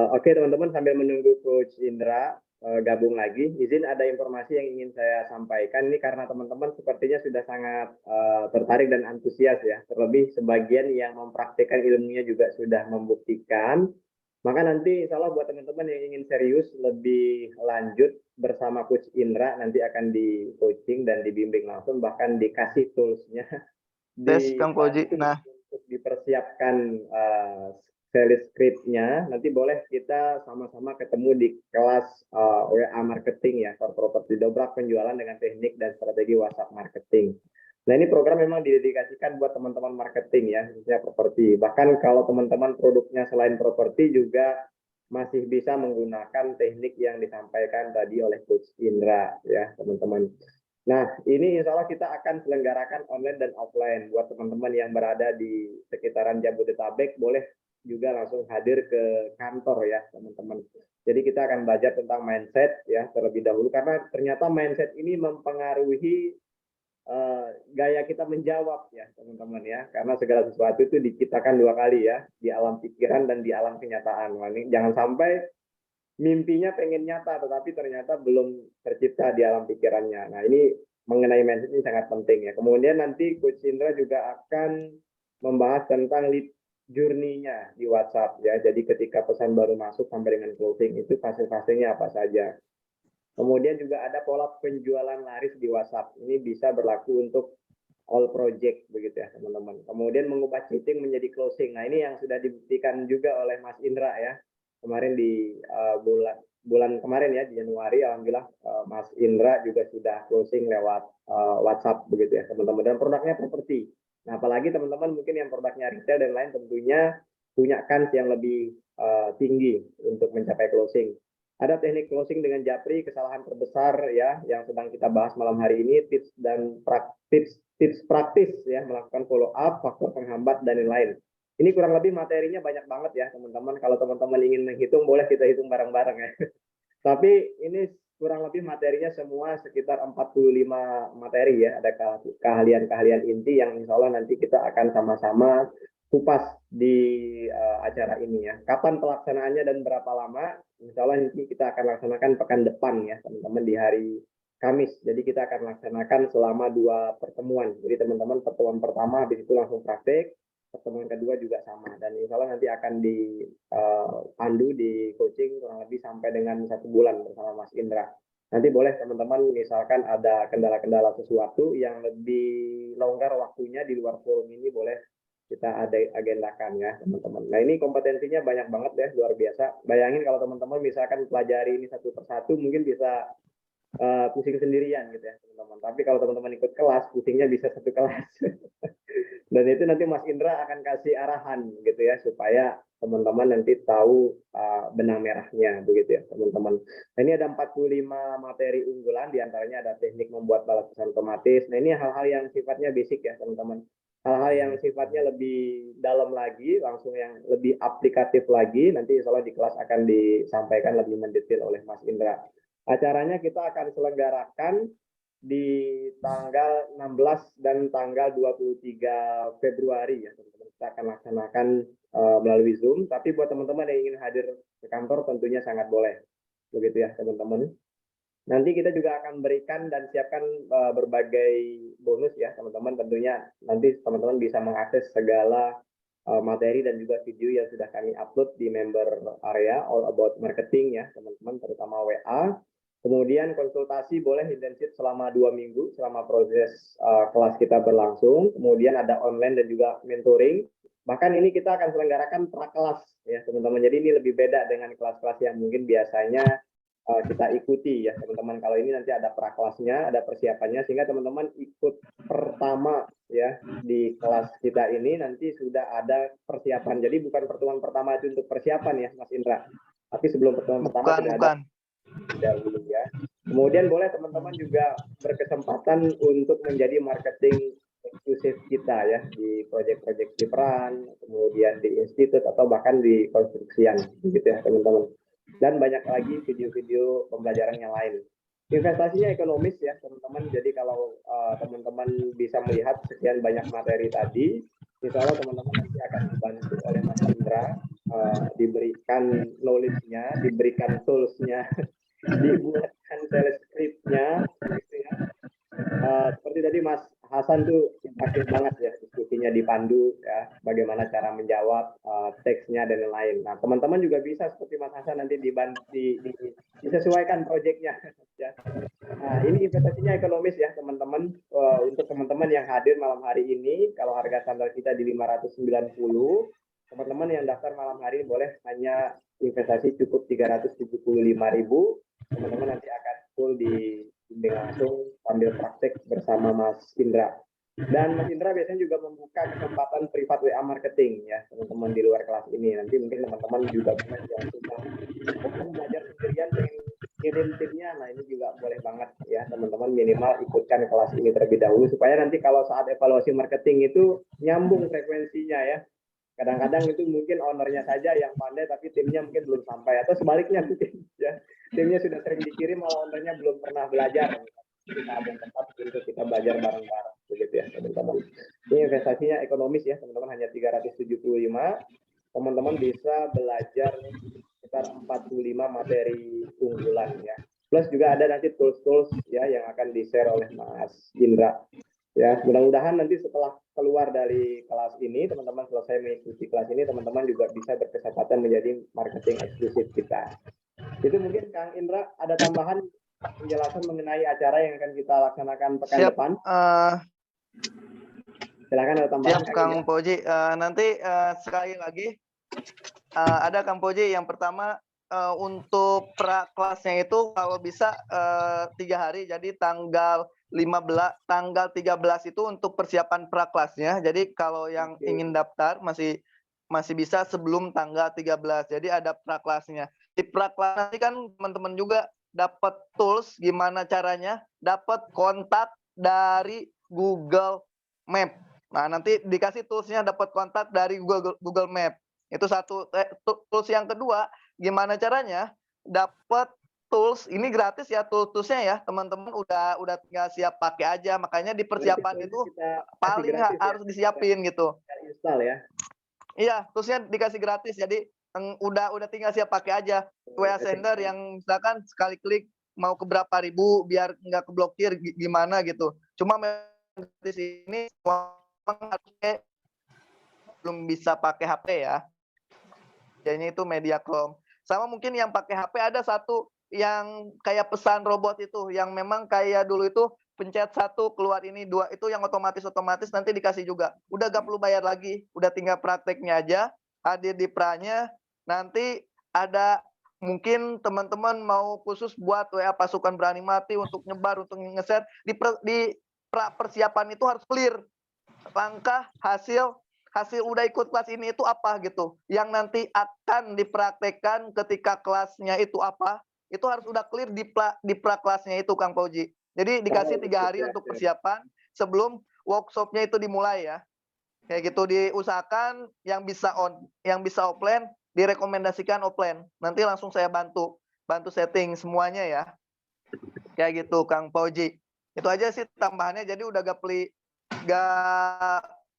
Oke, teman-teman, sambil menunggu Coach Indra gabung lagi, izin ada informasi yang ingin saya sampaikan ini karena teman-teman sepertinya sudah sangat tertarik dan antusias ya, terlebih sebagian yang mempraktikkan ilmunya juga sudah membuktikan. Maka nanti insya Allah buat teman-teman yang ingin serius lebih lanjut bersama Coach Indra nanti akan di coaching dan dibimbing langsung, bahkan dikasih tools-nya. Tes Kang Koji. Nah, dipersiapkan sales script-nya, nanti boleh kita sama-sama ketemu di kelas WA marketing ya, core property, dobrak penjualan dengan teknik dan strategi WhatsApp marketing. Nah, ini program memang didedikasikan buat teman-teman marketing ya, khususnya properti. Bahkan kalau teman-teman produknya selain properti juga masih bisa menggunakan teknik yang disampaikan tadi oleh Coach Indra ya, teman-teman. Nah, ini insya Allah kita akan selenggarakan online dan offline. Buat teman-teman yang berada di sekitaran Jabodetabek, boleh juga langsung hadir ke kantor ya, teman-teman. Jadi kita akan belajar tentang mindset ya terlebih dahulu, karena ternyata mindset ini mempengaruhi gaya kita menjawab ya, teman-teman ya. Karena segala sesuatu itu diciptakan dua kali ya, di alam pikiran dan di alam kenyataan. Jangan sampai mimpinya pengen nyata, tetapi ternyata belum tercipta di alam pikirannya. Nah, ini mengenai mindset ini sangat penting ya. Kemudian nanti Coach Indra juga akan membahas tentang lead journey-nya di WhatsApp ya. Jadi ketika pesan baru masuk sampai dengan closing itu fase-fasenya apa saja. Kemudian juga ada pola penjualan laris di WhatsApp. Ini bisa berlaku untuk all project begitu ya, teman-teman. Kemudian mengubah chatting menjadi closing. Nah, ini yang sudah dibuktikan juga oleh Mas Indra ya. Kemarin di bulan kemarin ya, di Januari, alhamdulillah Mas Indra juga sudah closing lewat WhatsApp begitu ya, teman-teman. Dan produknya properti. Nah, apalagi teman-teman mungkin yang produknya retail dan lain tentunya punya kans yang lebih tinggi untuk mencapai closing. Ada teknik closing dengan Japri, kesalahan terbesar ya yang sedang kita bahas malam hari ini, tips praktis ya, melakukan follow up, faktor penghambat dan lain-lain. Ini kurang lebih materinya banyak banget ya, teman-teman. Kalau teman-teman ingin menghitung, boleh kita hitung bareng-bareng ya. Tapi ini kurang lebih materinya semua sekitar 45 materi ya. Ada keahlian-keahlian inti yang insya Allah nanti kita akan sama-sama kupas di acara ini ya. Kapan pelaksanaannya dan berapa lama? Insya Allah nanti kita akan laksanakan pekan depan ya, teman-teman, di hari Kamis. Jadi kita akan laksanakan selama 2 pertemuan. Jadi teman-teman, pertemuan pertama habis itu langsung praktek, pertemuan kedua juga sama. Dan insya Allah nanti akan dipandu, di coaching kurang lebih sampai dengan 1 bulan bersama Mas Indra. Nanti boleh teman-teman misalkan ada kendala-kendala sesuatu yang lebih longgar waktunya di luar forum ini, boleh kita ada agendakan ya, teman-teman. Nah, ini kompetensinya banyak banget ya, luar biasa. Bayangin kalau teman-teman misalkan pelajari ini satu persatu, mungkin bisa pusing sendirian gitu ya, teman-teman. Tapi kalau teman-teman ikut kelas, pusingnya bisa satu kelas. Dan itu nanti Mas Indra akan kasih arahan gitu ya, supaya teman-teman nanti tahu benang merahnya begitu ya, teman-teman. Nah, ini ada 45 materi unggulan, diantaranya ada teknik membuat balas pesan otomatis. Nah, ini hal-hal yang sifatnya basic ya, teman-teman. Hal-hal yang sifatnya lebih dalam lagi, langsung yang lebih aplikatif lagi, nanti insya Allah di kelas akan disampaikan lebih mendetail oleh Mas Indra. Acaranya kita akan selenggarakan di tanggal 16 dan tanggal 23 Februari ya, teman-teman. Kita akan laksanakan melalui Zoom, tapi buat teman-teman yang ingin hadir ke kantor tentunya sangat boleh. Begitu ya, teman-teman. Nanti kita juga akan berikan dan siapkan berbagai bonus ya, teman-teman. Tentunya nanti teman-teman bisa mengakses segala materi dan juga video yang sudah kami upload di member area All About Marketing ya, teman-teman, terutama WA. Kemudian konsultasi boleh intensif selama 2 minggu selama proses kelas kita berlangsung. Kemudian ada online dan juga mentoring. Bahkan ini kita akan selenggarakan prakelas ya, teman-teman. Jadi ini lebih beda dengan kelas-kelas yang mungkin biasanya kita ikuti ya, teman-teman. Kalau ini nanti ada prakelasnya, ada persiapannya, sehingga teman-teman ikut pertama ya di kelas kita ini nanti sudah ada persiapan. Jadi bukan pertemuan pertama itu untuk persiapan ya, Mas Indra. Tapi sebelum pertemuan pertama sudah ada dahulu ya. Kemudian boleh teman-teman juga berkesempatan untuk menjadi marketing eksklusif kita ya di proyek-proyek Cipran, kemudian di institut atau bahkan di konstruksian gitu ya, teman-teman. Dan banyak lagi video-video pembelajaran yang lain. Investasinya ekonomis ya, teman-teman. Jadi kalau teman-teman bisa melihat sekian banyak materi tadi, insya Allah teman-teman nanti akan dibantu oleh Mas Indra, diberikan knowledge-nya, diberikan tools-nya, dibuatkan sales script-nya, gitu ya. Seperti tadi Mas Hasan tuh aktif banget ya, diskusinya dipandu ya, bagaimana cara menjawab, teksnya dan lain-lain. Nah, teman-teman juga bisa seperti Mas Hasan nanti disesuaikan proyeknya ya. Nah, ini investasinya ekonomis ya teman-teman. Untuk teman-teman yang hadir malam hari ini, kalau harga standar kita di 590, teman-teman yang daftar malam hari ini boleh hanya investasi cukup 375.000. Teman-teman nanti akan full di langsung sambil praktek bersama Mas Indra. Dan Mas Indra biasanya juga membuka kesempatan privat WA marketing ya teman-teman di luar kelas ini. Nanti mungkin teman-teman juga bisa yang sudah belajar sendirian pengen kirim timnya, nah ini juga boleh banget ya teman-teman, minimal ikutkan kelas ini terlebih dahulu supaya nanti kalau saat evaluasi marketing itu nyambung frekuensinya ya. Kadang-kadang itu mungkin ownernya saja yang pandai tapi timnya mungkin belum sampai, atau sebaliknya mungkin ya timnya sudah sering dikirim malah ownernya belum pernah belajar. Kita ada tempat untuk kita belajar bareng-bareng begitu ya teman-teman. Ini investasinya ekonomis ya teman-teman, hanya 375. Teman-teman bisa belajar sekitar 45 materi unggulan ya. Plus juga ada nanti tools-tools ya yang akan di-share oleh Mas Indra. Ya, mudah-mudahan nanti setelah keluar dari kelas ini, teman-teman selesai mengikuti kelas ini, teman-teman juga bisa berkesempatan menjadi marketing eksklusif kita. Itu mungkin Kang Indra ada tambahan penjelasan mengenai acara yang akan kita laksanakan pekan depan. Silakan ada tambahan. Siap Kang Poji. Nanti sekali lagi ada Kang Poji, yang pertama untuk pra kelasnya itu kalau bisa 3 hari, jadi tanggal 13 itu untuk persiapan pra kelasnya. Jadi kalau yang ingin daftar masih bisa sebelum tanggal 13. Jadi ada pra kelasnya. Di pra kelas nanti kan teman-teman juga dapat tools gimana caranya dapat kontak dari Google Map. Nah, nanti dikasih toolsnya dapat kontak dari Google Map. Itu satu. Tools yang kedua, gimana caranya dapat tools, ini gratis ya toolsnya ya teman-teman, udah tinggal siap pakai aja. Makanya di persiapan itu paling harus disiapin gitu. Install ya. Iya, toolsnya dikasih gratis, jadi udah tinggal siap pakai aja. WA sender yang misalkan sekali klik mau ke berapa ribu biar nggak keblokir gimana gitu. Cuma di sini harusnya belum bisa pakai HP ya. Jadinya itu Mediacom. Sama mungkin yang pakai HP ada satu yang kayak pesan robot itu, yang memang kayak dulu itu pencet 1 keluar ini 2, itu yang otomatis nanti dikasih juga. Udah gak perlu bayar lagi, udah tinggal prakteknya aja, hadir di pranya. Nanti ada mungkin teman-teman mau khusus buat WA pasukan berani mati untuk nyebar, untuk nge-share, di persiapan itu harus clear. Langkah hasil udah ikut kelas ini itu apa gitu, yang nanti akan dipraktekkan ketika kelasnya itu apa, itu harus udah clear di pra kelasnya itu Kang Pauji. Jadi dikasih 3 hari untuk persiapan sebelum workshopnya itu dimulai ya. Kayak gitu, diusahakan yang bisa offline direkomendasikan offline. Nanti langsung saya bantu setting semuanya ya. Kayak gitu Kang Pauji. Itu aja sih tambahannya, jadi udah gak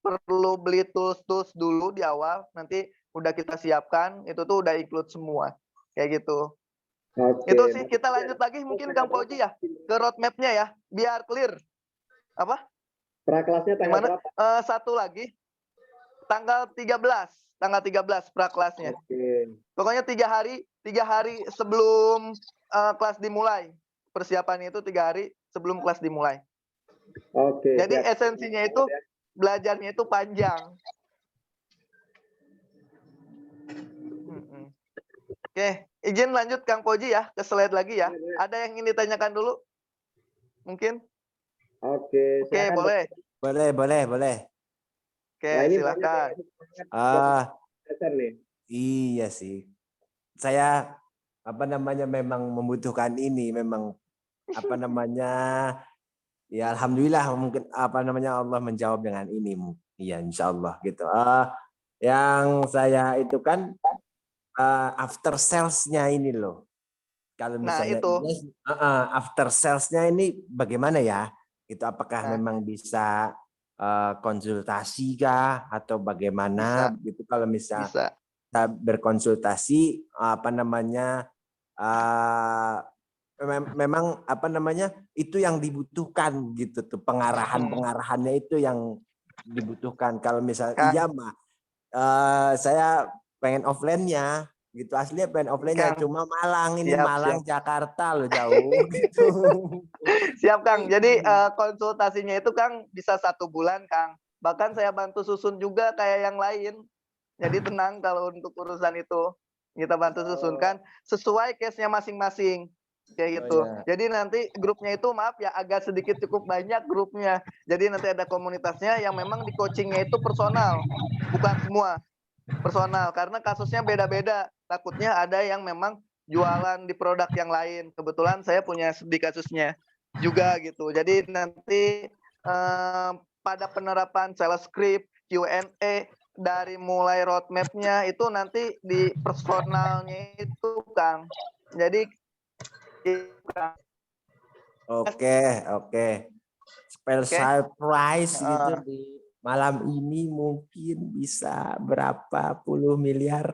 perlu beli tools dulu di awal, nanti udah kita siapkan, itu tuh udah include semua. Kayak gitu. Oke, itu sih, kita lanjut lagi mungkin Kang Pauji ya, ke roadmap-nya ya, biar clear. Apa? Pra kelasnya tanggal berapa? Satu lagi, tanggal 13 pra kelasnya. Oke. Pokoknya 3 hari sebelum kelas dimulai. Persiapannya itu 3 hari sebelum kelas dimulai. Oke. Jadi esensinya itu belajarnya itu panjang. Oke, izin lanjut Kang Poji ya, ke slide lagi ya. Ada yang ingin ditanyakan dulu? Mungkin? Oke, boleh. Boleh. Oke, silakan. Iya sih. Saya memang membutuhkan ini, memang ya alhamdulillah mungkin Allah menjawab dengan ini, iya insyaallah gitu. Yang saya itu kan after sales-nya ini loh. Kalau misalnya after sales-nya ini bagaimana ya? Itu apakah memang bisa konsultasi kah atau bagaimana gitu? Kalau misalnya kita berkonsultasi memang itu yang dibutuhkan gitu tuh, pengarahannya itu yang dibutuhkan. Kalau misalnya iya mah saya pengen offline-nya Gitu aslinya pengen offline-nya Kang. cuma Malang ini, Siap, Malang Jakarta loh jauh gitu. Siap Kang. Jadi konsultasinya itu Kang bisa 1 bulan Kang. Bahkan saya bantu susun juga kayak yang lain. Jadi tenang kalau untuk urusan itu kita bantu susunkan sesuai case-nya masing-masing. Kayak gitu. ya. Jadi nanti grupnya itu maaf ya agak sedikit cukup banyak grupnya. Jadi nanti ada komunitasnya yang memang di coachingnya itu personal, bukan semua personal karena kasusnya beda-beda. Takutnya ada yang memang jualan di produk yang lain. Kebetulan saya punya studi kasusnya juga gitu. Jadi nanti pada penerapan sales script, Q&A dari mulai roadmap-nya itu nanti di personalnya itu Kang. Jadi Oke. Spell surprise gitu di malam ini mungkin bisa berapa puluh miliar.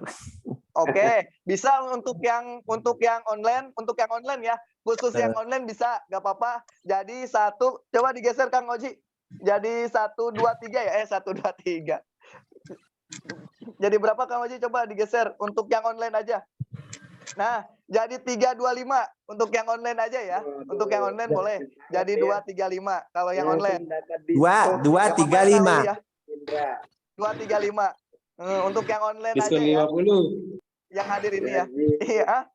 Oke, bisa untuk yang online, ya. Khusus yang online bisa, nggak apa-apa. Jadi 1, coba digeser Kang Oji. Jadi 1, 2, 3 ya. 1, 2, 3. Jadi berapa Kang Oji? Coba digeser untuk yang online aja. Nah, jadi 3, 2, 5 untuk yang online aja ya. Untuk yang online boleh. Jadi 2, 3, 5 kalau yang online. 2, 3, 5. 2, 3, 5. Untuk yang online aja Diskon ya. 50. Yang hadir ini ya. Iya.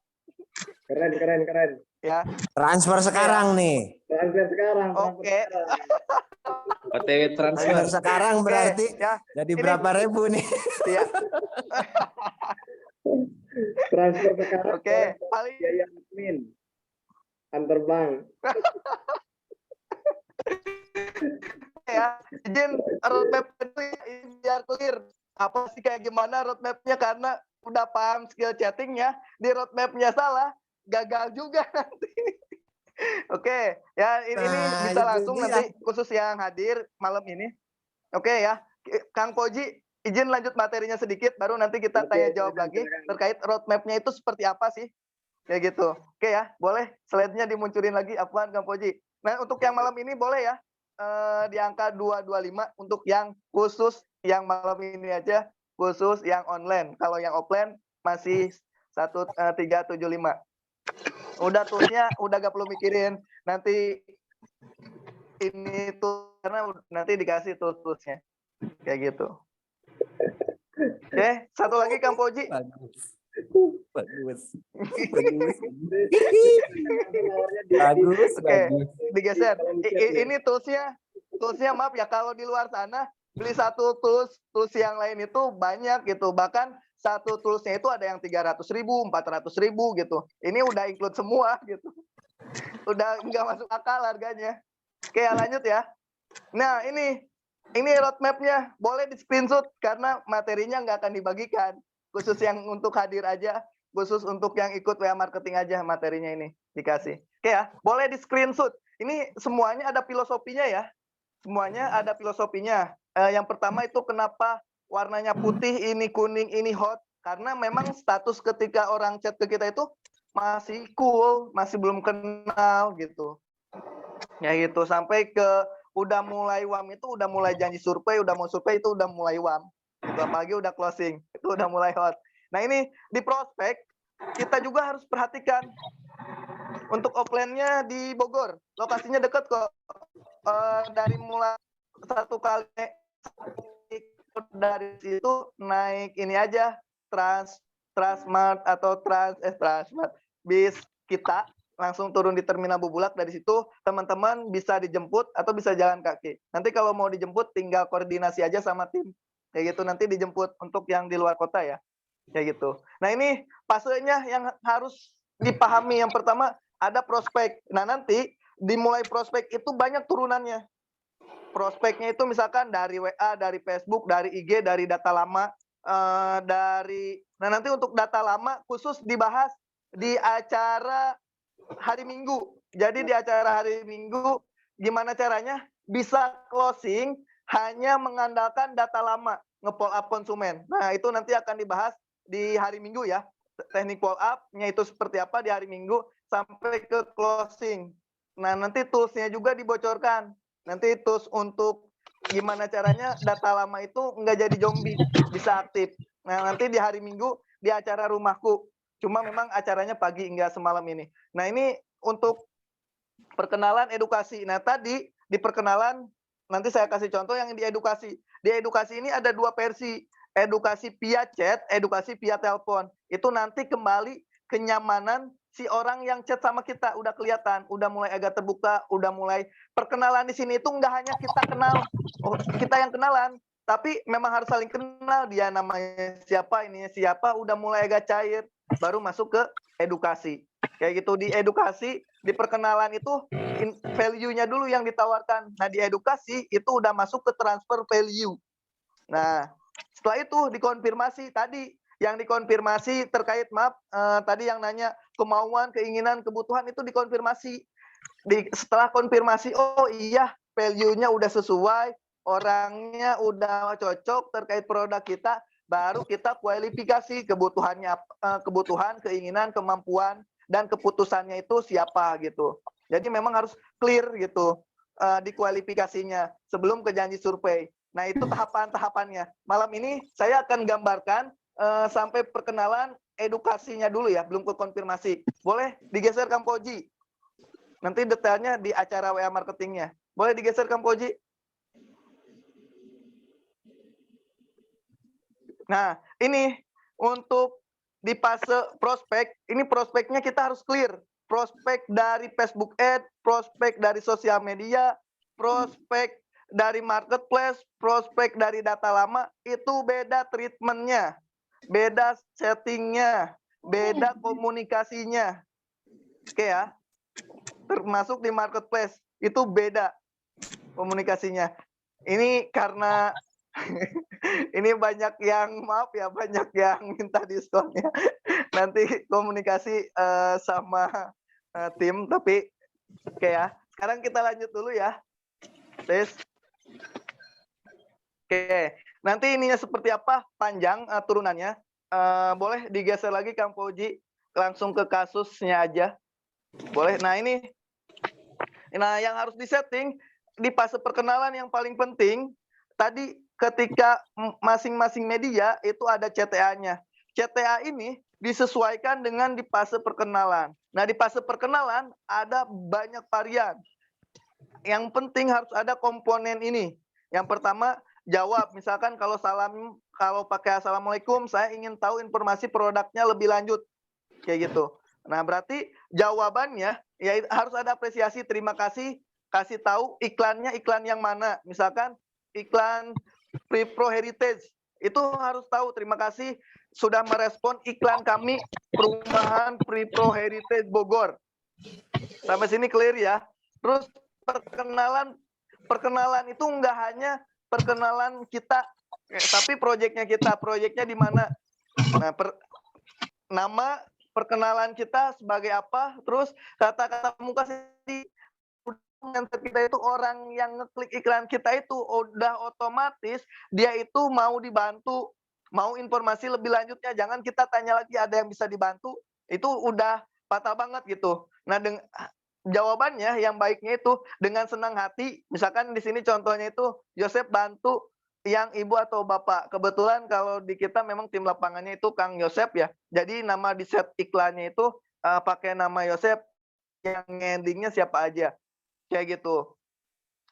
Keren. Ya. Transfer sekarang nih. Transfer sekarang. Oke. OTW transfer. Transfer sekarang berarti ya. jadi Ini- berapa ribu nih? Iya. Transfer sekarang. Oke, paling Biaya admin. Antar bank. ya, izin roadmap itu biar clear. Apa sih kayak gimana roadmapnya karena udah paham skill chattingnya, di roadmapnya salah, gagal juga nanti. Oke, ya ini Nah, bisa itu langsung dia. nanti khusus yang hadir malam ini. Oke ya, Kang Poji, izin lanjut materinya sedikit, baru nanti kita Oke, tanya jawab silakan, lagi silakan. terkait roadmapnya itu seperti apa sih? Kayak gitu. Oke ya, boleh slide-nya dimunculin lagi apaan Kang Poji. Nah, untuk yang malam ini boleh ya, di angka 225 untuk yang khusus yang malam ini aja, khusus yang online. Kalau yang offline masih 1375. Udah toolsnya udah gak perlu mikirin nanti ini tuh karena nanti dikasih toolsnya kayak gitu. Oke, satu lagi Kang Poji. Bagus. Oke, digeser. Ini toolsnya maaf ya kalau di luar sana beli satu tools yang lain itu banyak gitu. Bahkan satu toolsnya itu ada yang 300.000, 400.000 gitu. Ini udah include semua gitu. Udah nggak masuk akal harganya. Oke, lanjut ya. Nah, ini roadmapnya boleh di screenshot karena materinya nggak akan dibagikan. Khusus yang untuk hadir aja, khusus untuk yang ikut WA marketing aja materinya ini dikasih. Oke ya, boleh di screenshot. Ini semuanya ada filosofinya ya. Semuanya ada filosofinya. Yang pertama itu kenapa warnanya putih, ini kuning, ini hot. Karena memang status ketika orang chat ke kita itu masih cool, masih belum kenal gitu. Ya gitu, sampai ke udah mulai WAM itu udah mulai janji survei, udah mau survei itu udah mulai WAM. Gitu, apalagi udah closing, itu udah mulai hot. Nah ini di prospek, kita juga harus perhatikan. Untuk offline-nya di Bogor, lokasinya dekat kok. Dari mulai satu kali dari situ naik ini aja Transmart atau Transmart bis kita langsung turun di terminal Bubulak. Dari situ teman-teman bisa dijemput atau bisa jalan kaki. Nanti kalau mau dijemput tinggal koordinasi aja sama tim. Kayak gitu, nanti dijemput untuk yang di luar kota ya. Kayak gitu. Nah ini fasenya yang harus dipahami. Yang pertama ada prospek. Nah nanti dimulai prospek itu banyak turunannya. Prospeknya itu misalkan dari WA, dari Facebook, dari IG, dari data lama, nah nanti untuk data lama khusus dibahas di acara hari Minggu. Jadi di acara hari Minggu gimana caranya bisa closing hanya mengandalkan data lama, nge-follow up konsumen. Nah itu nanti akan dibahas di hari Minggu ya. Teknik follow up-nya itu seperti apa di hari Minggu sampai ke closing. Nah nanti tools-nya juga dibocorkan. Nanti tools untuk gimana caranya data lama itu nggak jadi zombie, bisa aktif. Nah nanti di hari Minggu di acara rumahku. Cuma memang acaranya pagi, enggak semalam ini. Nah, ini untuk perkenalan edukasi. Nah, tadi di perkenalan, nanti saya kasih contoh yang di edukasi. Di edukasi ini ada 2 versi. Edukasi via chat, edukasi via telepon. Itu nanti kembali kenyamanan si orang yang chat sama kita. Udah kelihatan, udah mulai agak terbuka, udah mulai perkenalan di sini itu enggak hanya kita kenal, kita yang kenalan. Tapi memang harus saling kenal, dia namanya siapa, ininya siapa, udah mulai agak cair. Baru masuk ke edukasi. Kayak gitu, di edukasi, di perkenalan itu value-nya dulu yang ditawarkan. Nah, di edukasi itu udah masuk ke transfer value. Nah, setelah itu dikonfirmasi tadi, yang dikonfirmasi terkait tadi yang nanya kemauan, keinginan, kebutuhan itu dikonfirmasi. Setelah konfirmasi, oh iya value-nya udah sesuai, orangnya udah cocok terkait produk kita, baru kita kualifikasi kebutuhannya, kebutuhan, keinginan, kemampuan, dan keputusannya itu siapa gitu. Jadi memang harus clear gitu di kualifikasinya sebelum ke janji survei. Nah, itu tahapan-tahapannya. Malam ini saya akan gambarkan sampai perkenalan edukasinya dulu ya, belum ke konfirmasi. Boleh digeser Kang Poji? Nanti detailnya di acara WA marketingnya. Boleh digeser Kang Poji? Nah, ini untuk di fase prospek, ini prospeknya kita harus clear. Prospek dari Facebook Ad, prospek dari sosial media, prospek dari marketplace, prospek dari data lama, itu beda treatmentnya, beda settingnya, beda komunikasinya. Oke ya, termasuk di marketplace, itu beda komunikasinya. Ini karena ini banyak yang maaf ya, banyak yang minta diskonnya. Nanti komunikasi sama tim, tapi oke ya. Sekarang kita lanjut dulu ya. Tes. Oke, nanti ininya seperti apa? Panjang turunannya. Boleh digeser lagi Kang Fauji, langsung ke kasusnya aja. Boleh. Nah, ini. Nah, yang harus disetting di fase perkenalan yang paling penting tadi ketika masing-masing media itu ada CTA-nya. CTA ini disesuaikan dengan di fase perkenalan. Nah, di fase perkenalan ada banyak varian. Yang penting harus ada komponen ini. Yang pertama, jawab. Misalkan kalau pakai assalamualaikum, saya ingin tahu informasi produknya lebih lanjut. Kayak gitu. Nah, berarti jawabannya ya harus ada apresiasi, terima kasih, kasih tahu iklannya iklan yang mana. Misalkan iklan Pro Heritage, itu harus tahu terima kasih sudah merespon iklan kami perumahan Pro Heritage Bogor. Sampai sini clear ya. Terus perkenalan itu enggak hanya perkenalan kita, tapi proyeknya kita, proyeknya di mana. Nah, nama perkenalan kita sebagai apa, terus kata-kata muka sih kita itu orang yang ngeklik iklan kita itu udah otomatis dia itu mau dibantu, mau informasi lebih lanjutnya, jangan kita tanya lagi ada yang bisa dibantu, itu udah patah banget gitu. Nah, jawabannya yang baiknya itu dengan senang hati, misalkan di sini contohnya itu Yosep bantu yang ibu atau bapak. Kebetulan kalau di kita memang tim lapangannya itu Kang Yosep ya. Jadi nama di set iklannya itu pakai nama Yosep, yang endingnya siapa aja. Kayak gitu.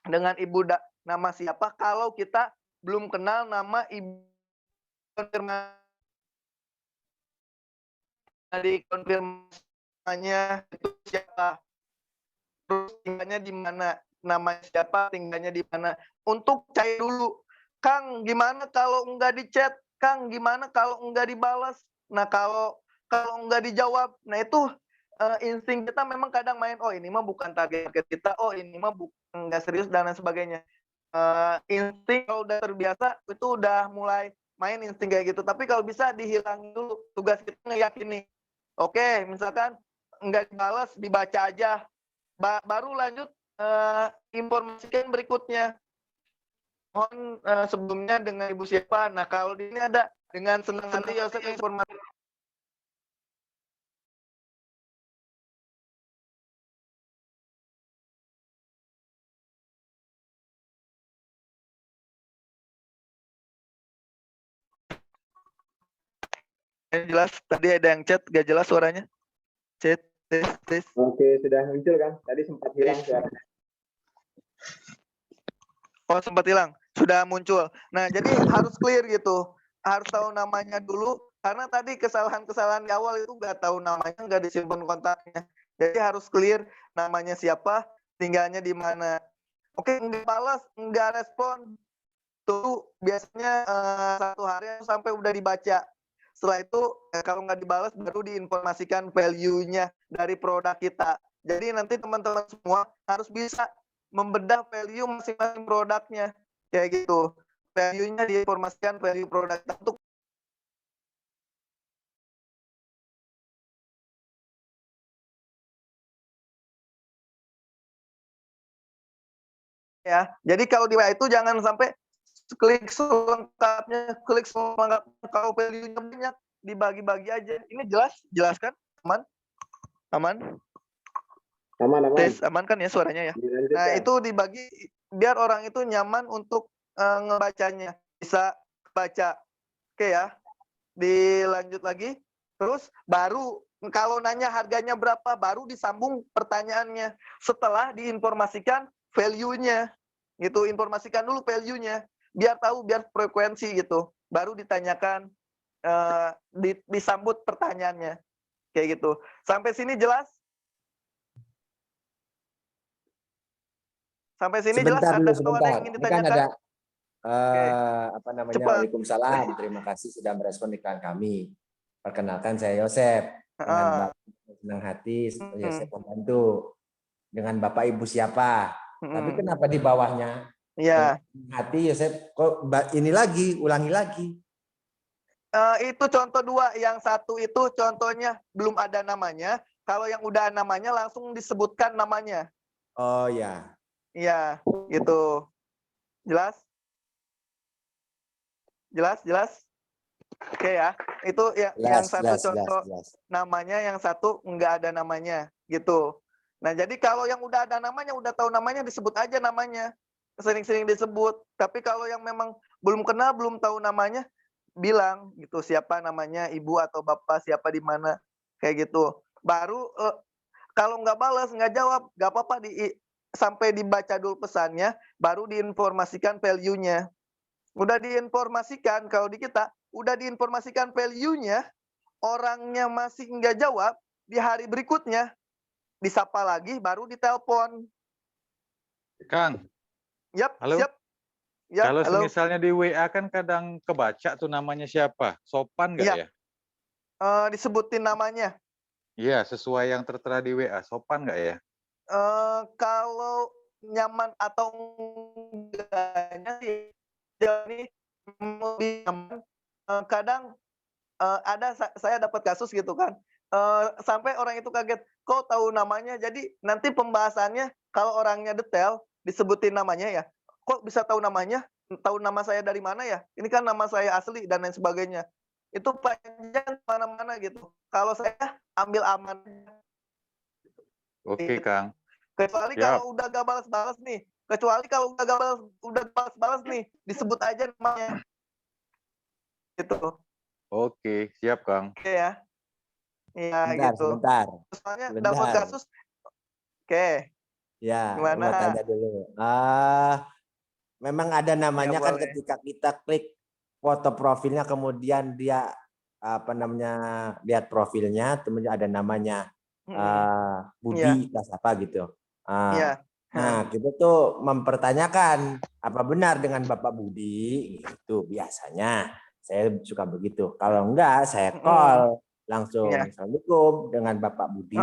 Dengan ibu nama siapa, kalau kita belum kenal nama ibu, konfirmasinya itu siapa, terus tinggalnya di mana, nama siapa, tinggalnya di mana. Untuk cari dulu, Kang gimana kalau enggak di chat, Kang gimana kalau enggak dibalas, nah kalau enggak dijawab, nah itu insting kita memang kadang main, oh ini mah bukan target kita, oh ini mah enggak serius dan lain sebagainya. Insting kalau udah terbiasa itu udah mulai main insting kayak gitu. Tapi kalau bisa dihilangin dulu, tugas kita ngeyakini. Oke, misalkan enggak dibalas, dibaca aja. Baru lanjut informasikan berikutnya. Mohon sebelumnya dengan ibu siapa. Nah, kalau di ini ada dengan senang hati Yosef informasi. jelas. Tadi ada yang chat gak jelas suaranya. Chat tes. Oke, sudah muncul kan? Tadi sempat hilang suaranya. Oh, sempat hilang. Sudah muncul. Nah, jadi harus clear gitu. Harus tahu namanya dulu. Karena tadi kesalahan-kesalahan di awal itu nggak tahu namanya, nggak disimpan kontaknya. Jadi harus clear namanya siapa, tinggalnya di mana. Oke, nggak balas, nggak respon. Tuh biasanya 1 hari sampai udah dibaca. Setelah itu kalau nggak dibalas baru diinformasikan value-nya dari produk kita. Jadi nanti teman-teman semua harus bisa membedah value masing-masing produknya. Kayak gitu. Value-nya diinformasikan value produk untuk ya. Jadi kalau di WA itu jangan sampai klik selengkapnya, kalau value-nya banyak dibagi-bagi aja. Ini jelas kan? Aman? Aman. Tes aman kan ya suaranya ya? Dilanjutkan. Nah, itu dibagi biar orang itu nyaman untuk ngebacanya, bisa baca. Oke ya. Dilanjut lagi. Terus baru kalau nanya harganya berapa, baru disambung pertanyaannya setelah diinformasikan value-nya. Gitu, informasikan dulu value-nya biar tahu, biar frekuensi gitu. Baru ditanyakan disambut pertanyaannya. Kayak gitu. Sampai sini jelas? Sampai sini Sebentar jelas? dulu, Ada yang ingin Ini kan ditanyakan? ada Oke. apa namanya? Cepat. Waalaikumsalam. Terima kasih sudah merespon iklan kami. Perkenalkan saya Yosep. Dengan Bapak senang hati, Yosep membantu. Dengan Bapak Ibu siapa? Tapi kenapa di bawahnya? Iya. Hati Yosep kok ini lagi, ulangi lagi. Itu contoh 2. Yang satu itu contohnya belum ada namanya. Kalau yang udah namanya langsung disebutkan namanya. Oh ya. Iya, gitu. Jelas? Jelas? Oke ya. Itu yang satu contoh namanya, yang satu nggak ada namanya, gitu. Nah, jadi kalau yang udah ada namanya, udah tahu namanya, disebut aja namanya. Sering-sering disebut. Tapi kalau yang memang belum kenal, belum tahu namanya, bilang gitu siapa namanya, ibu atau bapak, siapa di mana, kayak gitu. Baru kalau nggak balas, nggak jawab, nggak apa-apa, sampai dibaca dulu pesannya, baru diinformasikan value-nya. Udah diinformasikan, kalau di kita udah diinformasikan value-nya, orangnya masih nggak jawab, di hari berikutnya disapa lagi, baru ditelepon. Kang. Yap, halo. siap. Yap, kalau halo. misalnya di WA kan kadang kebaca tuh namanya siapa, sopan nggak ya? Disebutin namanya. Iya, sesuai yang tertera di WA, sopan nggak ya? Kalau nyaman atau enggaknya sih, jadi lebih nyaman. Kadang ada saya dapat kasus gitu kan, sampai orang itu kaget, kok tahu namanya? Jadi nanti pembahasannya kalau orangnya detail disebutin namanya ya, kok bisa tahu namanya? Tahu nama saya dari mana ya? Ini kan nama saya asli dan lain sebagainya. Itu panjang mana-mana gitu. Kalau saya ambil aman. Oke, Kang. Kecuali kalau udah gak balas-balas nih. Disebut aja namanya. Gitu. Oke, siap, Kang. Oke ya. Iya gitu. Sebentar. Soalnya dapat kasus. Oke. Ya, gimana? mau tanya dulu. Memang ada namanya Ya, kan boleh. ketika kita klik foto profilnya, kemudian dia lihat profilnya, kemudian ada namanya Budi apa gitu. Iya. Nah, kita tuh mempertanyakan apa benar dengan Bapak Budi gitu biasanya. Saya suka begitu. Kalau enggak, saya call langsung. Assalamualaikum dengan Bapak Budi,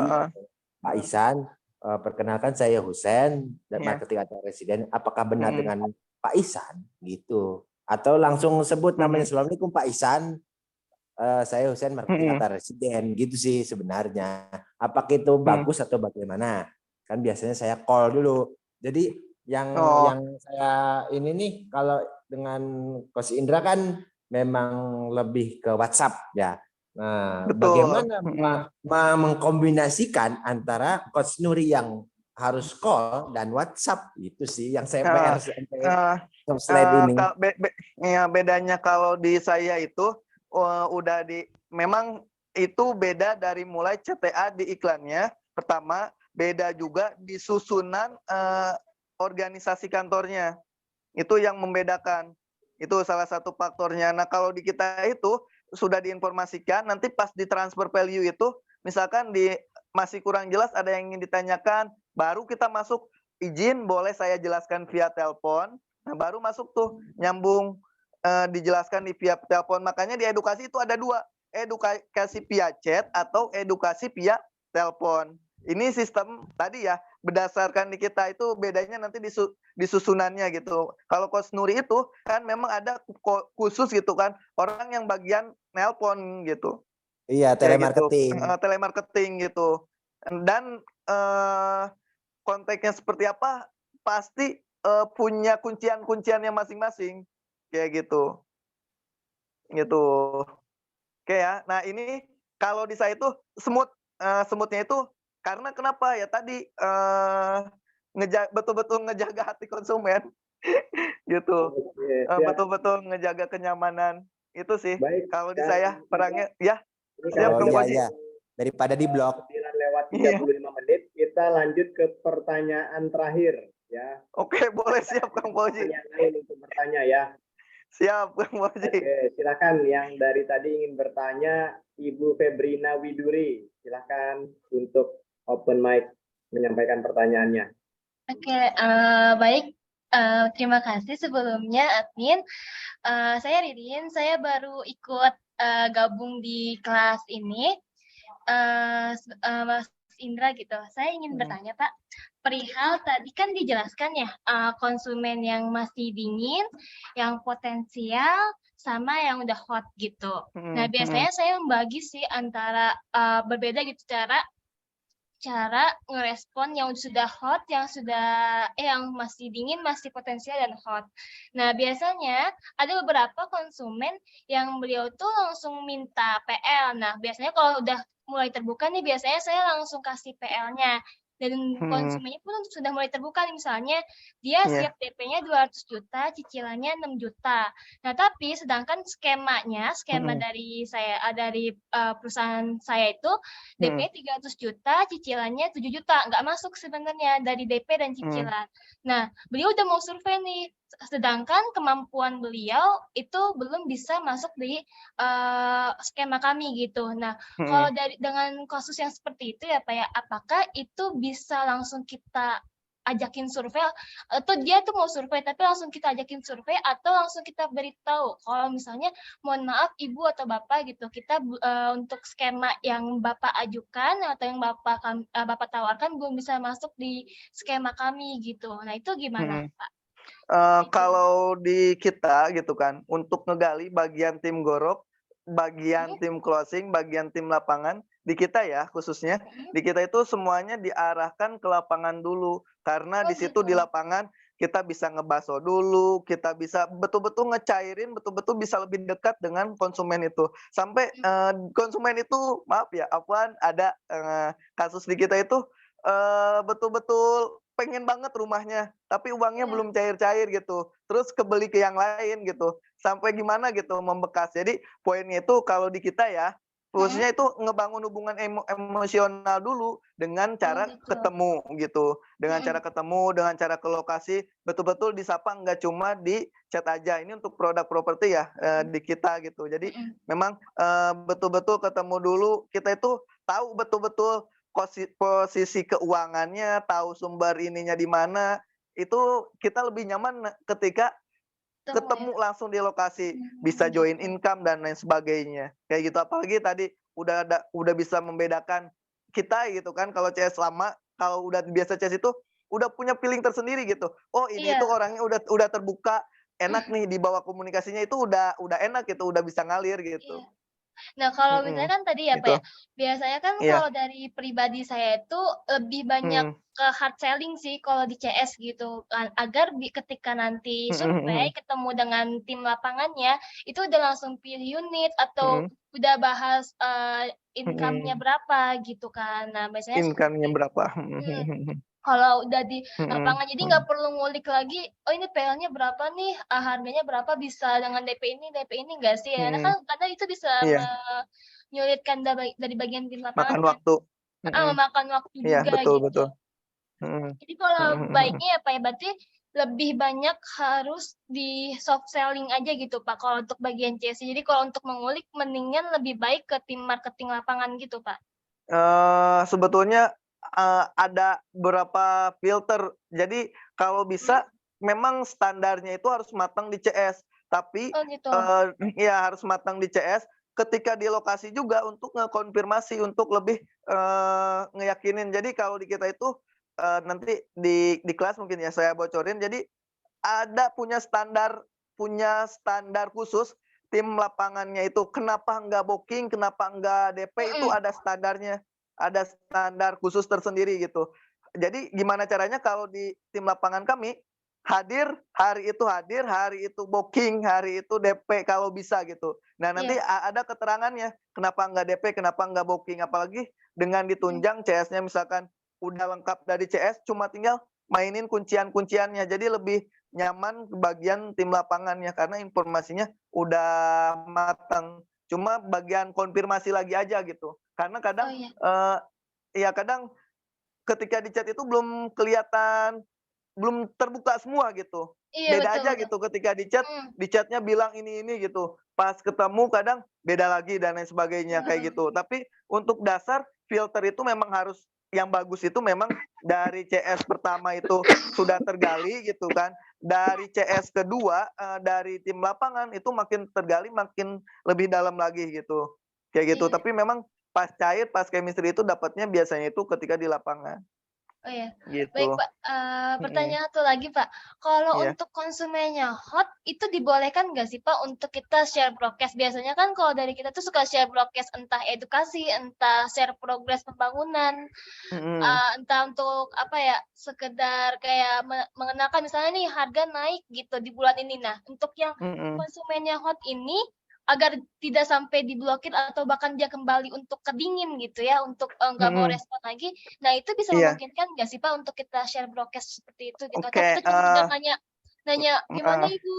Pak Ihsan. Perkenalkan saya Husen, marketing atau residen. Apakah benar dengan Pak Ihsan gitu? Atau langsung sebut namanya, Assalamualaikum Pak Ihsan. Saya Husen, marketing atau residen, gitu sih sebenarnya. Apakah itu bagus atau bagaimana? Kan biasanya saya call dulu. Jadi yang saya ini nih, kalau dengan Coach Indra kan memang lebih ke WhatsApp ya. Nah, bagaimana mengkombinasikan antara Coach Nuri yang harus call dan WhatsApp, itu sih yang saya PR slide ini. Bedanya kalau di saya itu udah memang itu beda dari mulai CTA di iklannya. Pertama, beda juga di susunan organisasi kantornya. Itu yang membedakan. Itu salah satu faktornya. Nah, kalau di kita itu sudah diinformasikan, nanti pas di transfer value itu, misalkan masih kurang jelas ada yang ingin ditanyakan, baru kita masuk izin, boleh saya jelaskan via telepon. Nah, baru masuk tuh nyambung dijelaskan di via telepon. Makanya di edukasi itu ada dua, edukasi via chat atau edukasi via telepon. Ini sistem tadi ya, berdasarkan di kita itu bedanya nanti di susunannya gitu. Kalau Coach Nuri itu kan memang ada khusus gitu kan, orang yang bagian nelpon gitu. Iya, telemarketing. Gitu. Telemarketing gitu. Dan konteksnya seperti apa pasti punya kuncian-kunciannya masing-masing kayak gitu. Gitu. Oke ya. Nah, ini kalau di saya itu semutnya itu karena kenapa ya tadi betul-betul ngejaga hati konsumen gitu. Betul-betul ngejaga kenyamanan itu sih. Baik, kalau di saya perangnya ya. Siap, Kang Boji. Iya. Daripada di blok. Lewat 35 menit, kita lanjut ke pertanyaan terakhir ya. Oke, boleh, siap Kang Boji. Yang lain untuk bertanya ya. Siap Kang Boji. Oke, silakan yang dari tadi ingin bertanya Ibu Febrina Widuri. Silakan untuk open mic menyampaikan pertanyaannya. Oke, baik. Terima kasih sebelumnya admin. Saya Ridin, saya baru ikut gabung di kelas ini. Mas Indra gitu. Saya ingin bertanya Pak, perihal tadi kan dijelaskan ya konsumen yang masih dingin, yang potensial, sama yang udah hot gitu. Nah biasanya saya membagi sih antara berbeda gitu cara ngerespon yang sudah hot, yang masih dingin, masih potensial dan hot. Nah, biasanya ada beberapa konsumen yang beliau tuh langsung minta PL. Nah, biasanya kalau udah mulai terbuka nih, biasanya saya langsung kasih PL-nya. Dan konsumennya pun sudah mulai terbuka, misalnya dia siap DP-nya 200 juta, cicilannya 6 juta. Nah, tapi sedangkan skema dari perusahaan saya itu DP 300 juta, cicilannya 7 juta. Nggak masuk sebenarnya dari DP dan cicilan. Nah, beliau udah mau survei nih, sedangkan kemampuan beliau itu belum bisa masuk di skema kami gitu. Nah, kalau dengan kasus yang seperti itu ya Pak ya, apakah itu bisa langsung kita ajakin survei atau dia tuh mau survei tapi langsung kita ajakin survei atau langsung kita beritahu kalau misalnya mohon maaf Ibu atau Bapak gitu, kita untuk skema yang Bapak ajukan atau yang Bapak tawarkan belum bisa masuk di skema kami gitu. Nah, itu gimana Pak? Kalau di kita gitu kan, untuk ngegali bagian tim gorok, bagian tim closing, bagian tim lapangan, di kita ya khususnya, di kita itu semuanya diarahkan ke lapangan dulu. Karena di situ di lapangan kita bisa ngebaso dulu, kita bisa betul-betul ngecairin, betul-betul bisa lebih dekat dengan konsumen itu. Sampai konsumen itu, maaf ya, ada kasus di kita itu betul-betul pengen banget rumahnya, tapi uangnya belum cair-cair gitu. Terus kebeli ke yang lain gitu. Sampai gimana gitu membekas. Jadi poinnya itu kalau di kita ya, khususnya itu ngebangun hubungan emosional dulu dengan cara ketemu gitu. Dengan cara ketemu, dengan cara ke lokasi, betul-betul disapa, nggak cuma di chat aja. Ini untuk produk properti ya di kita gitu. Jadi memang betul-betul ketemu dulu, kita itu tahu betul-betul posisi keuangannya, tahu sumber ininya di mana, itu kita lebih nyaman ketika ketemu langsung di lokasi, bisa join income dan lain sebagainya. Kayak gitu, apalagi tadi udah bisa membedakan kita gitu kan, kalau CS lama, kalau udah biasa CS itu udah punya feeling tersendiri gitu. Oh, ini itu orangnya udah terbuka, enak nih dibawa komunikasinya itu udah enak gitu, udah bisa ngalir gitu. Nah, kalau misalnya kan tadi ya Pak ya, biasanya kan kalau dari pribadi saya itu lebih banyak ke hard selling sih kalau di CS gitu, agar ketika nanti survei ketemu dengan tim lapangannya, itu udah langsung pilih unit atau udah bahas income-nya berapa gitu kan. Nah, biasanya income-nya berapa. Kalau udah di lapangan, jadi nggak perlu ngulik lagi, oh ini PL-nya berapa nih, harganya berapa, bisa dengan DP ini nggak sih? Karena itu bisa Iya, menyulitkan dari bagian tim lapangan makan kan. waktu. Memakan waktu Iya, juga betul gitu. betul. Mm, Jadi kalau mm, mm, mm. baiknya ya Pak ya, berarti lebih banyak harus di soft selling aja gitu Pak, kalau untuk bagian CS. Jadi kalau untuk mengulik, mendingan lebih baik ke tim marketing lapangan gitu Pak. Sebetulnya ada beberapa filter. Jadi kalau bisa memang standarnya itu harus matang di CS. Tapi Oh gitu. ya harus matang di CS. Ketika di lokasi juga untuk ngekonfirmasi, untuk lebih ngeyakinin. Jadi kalau di kita itu nanti di kelas mungkin ya saya bocorin. Jadi ada punya standar khusus tim lapangannya itu. Kenapa nggak booking, kenapa nggak DP, itu ada standarnya, ada standar khusus tersendiri gitu. Jadi gimana caranya kalau di tim lapangan kami hadir, hari itu booking, hari itu DP kalau bisa gitu. Nah nanti ada keterangannya, kenapa nggak DP, kenapa nggak booking, apalagi dengan ditunjang CS-nya misalkan udah lengkap dari CS, cuma tinggal mainin kuncian-kunciannya, jadi lebih nyaman bagian tim lapangannya karena informasinya udah matang. Cuma bagian konfirmasi lagi aja gitu. Karena kadang ya kadang ketika di chat itu belum kelihatan, belum terbuka semua gitu. Iya, Beda betul, aja betul. gitu ketika di chatnya bilang ini gitu. Pas ketemu kadang beda lagi dan lain sebagainya kayak gitu. Tapi untuk dasar filter itu memang harus, yang bagus itu memang dari CS pertama itu sudah tergali gitu kan. Dari CS kedua dari tim lapangan itu makin tergali, makin lebih dalam lagi gitu. Kayak gitu. Tapi memang pas cair, pas chemistry itu dapatnya biasanya itu ketika di lapangan. Oh ya, Gitu. baik Pak. Pertanyaan satu lagi Pak. Kalau Iya. untuk konsumennya hot, itu dibolehkan nggak sih Pak untuk kita share broadcast? Biasanya kan kalau dari kita tuh suka share broadcast, entah edukasi, entah share progres pembangunan, entah untuk apa ya, sekedar kayak mengenalkan misalnya nih harga naik gitu di bulan ini. Nah, untuk yang konsumennya hot ini, agar tidak sampai diblokir atau bahkan dia kembali untuk kedingin gitu ya, untuk nggak mau respon lagi. Nah itu bisa memungkinkan nggak sih Pak untuk kita share broadcast seperti itu gitu? Atau kita cuma sekedar nanya gimana Ibu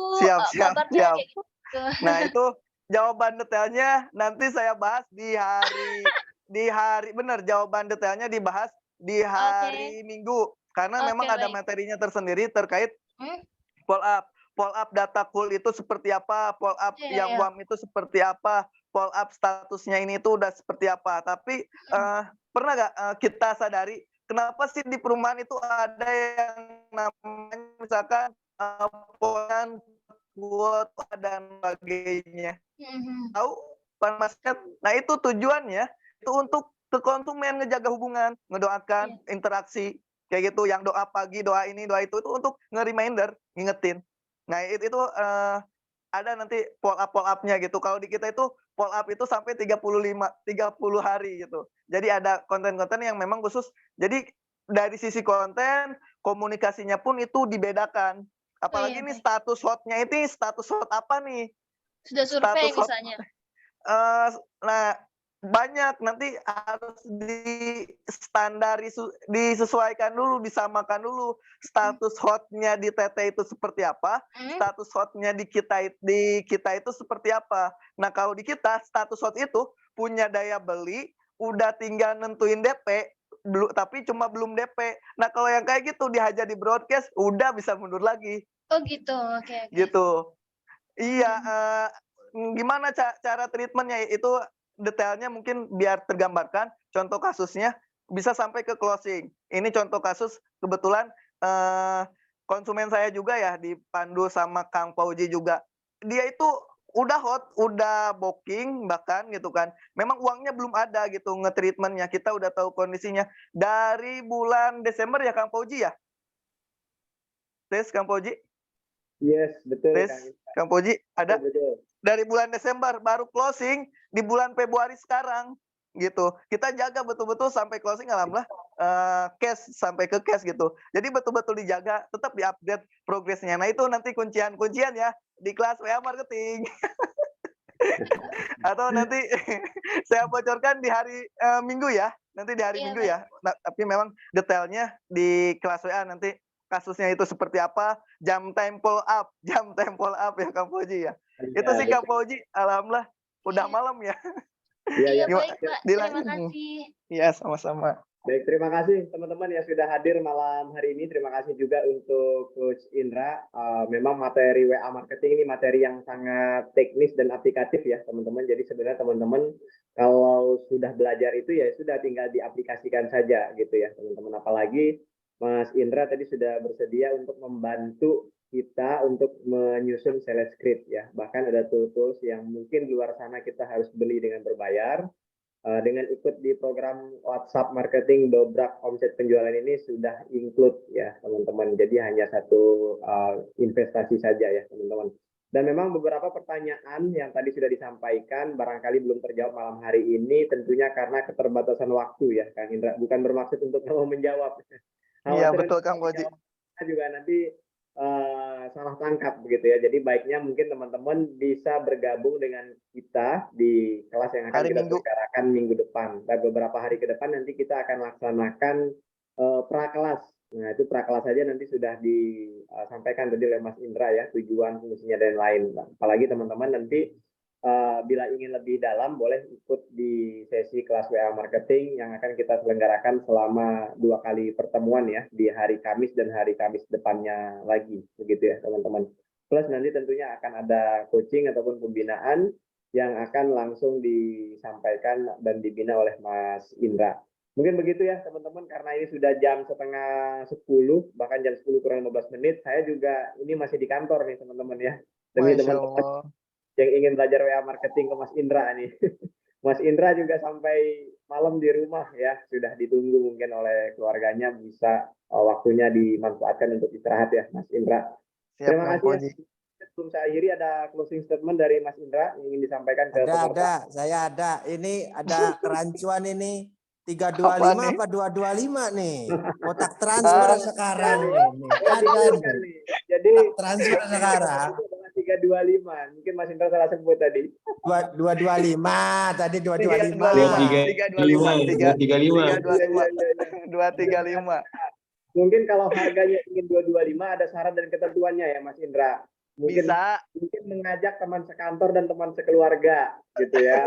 kabarnya kayak gitu. Nah itu jawaban detailnya nanti saya bahas di hari benar, jawaban detailnya dibahas di hari Minggu karena memang ada materinya tersendiri terkait follow up data cool itu seperti apa, follow up yang WAM itu seperti apa, follow up statusnya ini itu udah seperti apa. Tapi pernah nggak kita sadari kenapa sih di perumahan itu ada yang namanya misalkan poin kuota dan sebagainya. Tahu Pak Masket? Nah itu tujuannya itu untuk ke konsumen, ngejaga hubungan, ngedoakan interaksi kayak gitu. Yang doa pagi, doa ini, doa itu untuk nge-reminder, ngingetin. Nah itu ada nanti follow up-nya gitu. Kalau di kita itu follow up itu sampai 30 hari gitu. Jadi ada konten-konten yang memang khusus. Jadi dari sisi konten, komunikasinya pun itu dibedakan. Apalagi nih status hotnya itu status hot apa nih? Sudah survei misalnya. Nah banyak nanti harus disesuaikan dulu, disamakan dulu status hotnya di TT itu seperti apa, status hotnya di kita itu seperti apa. Nah kalau di kita status hot itu punya daya beli, udah tinggal nentuin DP, tapi cuma belum DP. Nah kalau yang kayak gitu dihajar di broadcast, udah bisa mundur lagi. Oh gitu, oke. Gitu. Iya. Gimana cara treatmentnya itu? Detailnya mungkin biar tergambarkan, contoh kasusnya bisa sampai ke closing. Ini contoh kasus kebetulan konsumen saya juga ya, dipandu sama Kang Fauji juga. Dia itu udah hot, udah booking bahkan gitu kan. Memang uangnya belum ada gitu nge-treatmentnya. Kita udah tahu kondisinya. Dari bulan Desember ya Kang Fauji ya? Tes Kang Fauji? Yes, betul. Tes Kang Fauji ada? Betul. Dari bulan Desember baru closing di bulan Februari sekarang gitu. Kita jaga betul-betul sampai closing, alhamdulillah cash sampai ke cash gitu. Jadi betul-betul dijaga, tetap diupdate progresnya. Nah itu nanti kuncian ya di kelas WA marketing. Atau nanti saya bocorkan di hari Minggu ya. nanti di hari Iya, Minggu Pak. ya. Nah, tapi memang detailnya di kelas WA nanti kasusnya itu seperti apa, jam tempo up ya Kang Fauzi ya. Itu Iya, sih Kang Fauzi, alhamdulillah udah malam ya. Iya, Gimana? baik, Pak. Terima Dilanjut. kasih. Iya, sama-sama. Baik, terima kasih teman-teman yang sudah hadir malam hari ini. Terima kasih juga untuk Coach Indra. Memang materi WA marketing ini materi yang sangat teknis dan aplikatif ya teman-teman. Jadi sebenarnya teman-teman kalau sudah belajar itu ya sudah tinggal diaplikasikan saja gitu ya teman-teman. Apalagi Mas Indra tadi sudah bersedia untuk membantu kita untuk menyusun sales script ya. Bahkan ada tools-tools yang mungkin di luar sana kita harus beli dengan berbayar. Dengan ikut di program WhatsApp marketing dobrak omset penjualan ini sudah include ya teman-teman. Jadi hanya satu investasi saja ya teman-teman. Dan memang beberapa pertanyaan yang tadi sudah disampaikan barangkali belum terjawab malam hari ini tentunya karena keterbatasan waktu ya Kang Indra. Bukan bermaksud untuk mau menjawab. Iya, betul Kang Fauzi. Juga nanti salah tangkap begitu ya. Jadi baiknya mungkin teman-teman bisa bergabung dengan kita di kelas yang akan Hari kita Minggu. selenggarakan minggu depan. Dan beberapa hari ke depan nanti kita akan laksanakan prakelas. Nah, itu prakelas saja nanti sudah disampaikan tadi oleh Mas Indra ya, tujuan, fungsinya dan lain. Apalagi teman-teman nanti bila ingin lebih dalam boleh ikut di sesi kelas WA marketing yang akan kita selenggarakan selama 2 kali pertemuan ya di hari Kamis dan hari Kamis depannya lagi begitu ya teman-teman. Plus nanti tentunya akan ada coaching ataupun pembinaan yang akan langsung disampaikan dan dibina oleh Mas Indra. Mungkin begitu ya teman-teman, karena ini sudah jam 9:30 bahkan jam 10 kurang 15 menit. Saya juga ini masih di kantor nih teman-teman ya. Demi Masya teman-teman Allah. yang ingin belajar WA marketing ke Mas Indra nih. Mas Indra juga sampai malam di rumah ya, sudah ditunggu mungkin oleh keluarganya, bisa waktunya dimanfaatkan untuk istirahat ya Mas Indra. Siap Terima Kang kasih. Fauzi. Sebelum saya akhiri ada closing statement dari Mas Indra yang ingin disampaikan ke peserta. Saya ada. Ini ada kerancuan ini. Apa 325 nih? apa 225 nih. Kotak transfer sekarang nih. Ada nih. Jadi Kotak transfer sekarang. 325. Mungkin Mas Indra salah sebut tadi. 225 tadi 225. 235. Mungkin kalau harganya ingin 225 ada syarat dan ketentuannya ya Mas Indra. Mungkin Bisa. Mungkin mengajak teman sekantor dan teman sekeluarga gitu ya.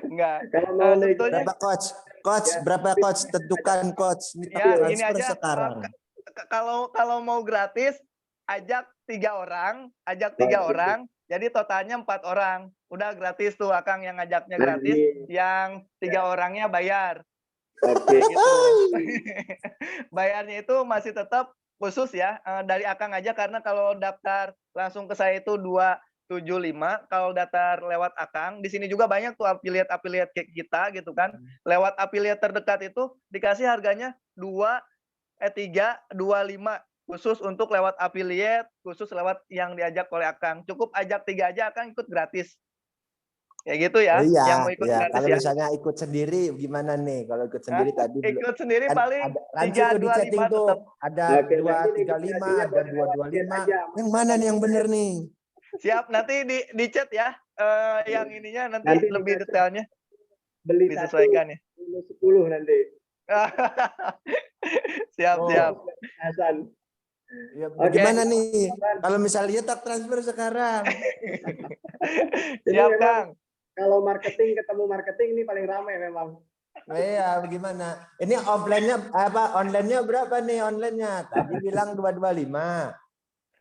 Enggak. Kalau mau sebetulnya Berapa coach? Coach, berapa coach? Tentukan coach. Ini ya ini transfer aja sekarang. kalau mau gratis ajak 3 orang, jadi totalnya 4 orang. Udah gratis tuh Akang, yang ngajaknya gratis, yang 3 orangnya bayar. Oke. Gitu. Bayarnya itu masih tetap khusus ya dari Akang aja, karena kalau daftar langsung ke saya itu 275, kalau daftar lewat Akang, di sini juga banyak tuh affiliate kita gitu kan. Lewat affiliate terdekat itu dikasih harganya 325 khusus untuk lewat affiliate, khusus lewat yang diajak oleh Akang. Cukup ajak 3 aja, Akang ikut gratis. Kayak gitu ya. Oh, iya, yang mau ikut iya. gratis Kalau ya. misalnya ikut sendiri gimana nih? Kalau ikut sendiri tadi ikut sendiri kan paling langsung tuh di chatting 325 tuh. tetap. Ada Oke, nanti 235, ada 225. aja. Yang mana nih yang bener nih? Siap, nanti di chat ya. Yang ininya nanti lebih bisa detailnya beli disesuaikan ya. 10 nanti. Siap. Hasan. Ya, bagaimana nih? Kalau misalnya tak transfer sekarang. Siap, Kang. Kalau marketing ketemu marketing ini paling ramai memang. Iya, bagaimana? Ini offline-nya apa? Online-nya berapa nih online-nya? Tadi bilang 225.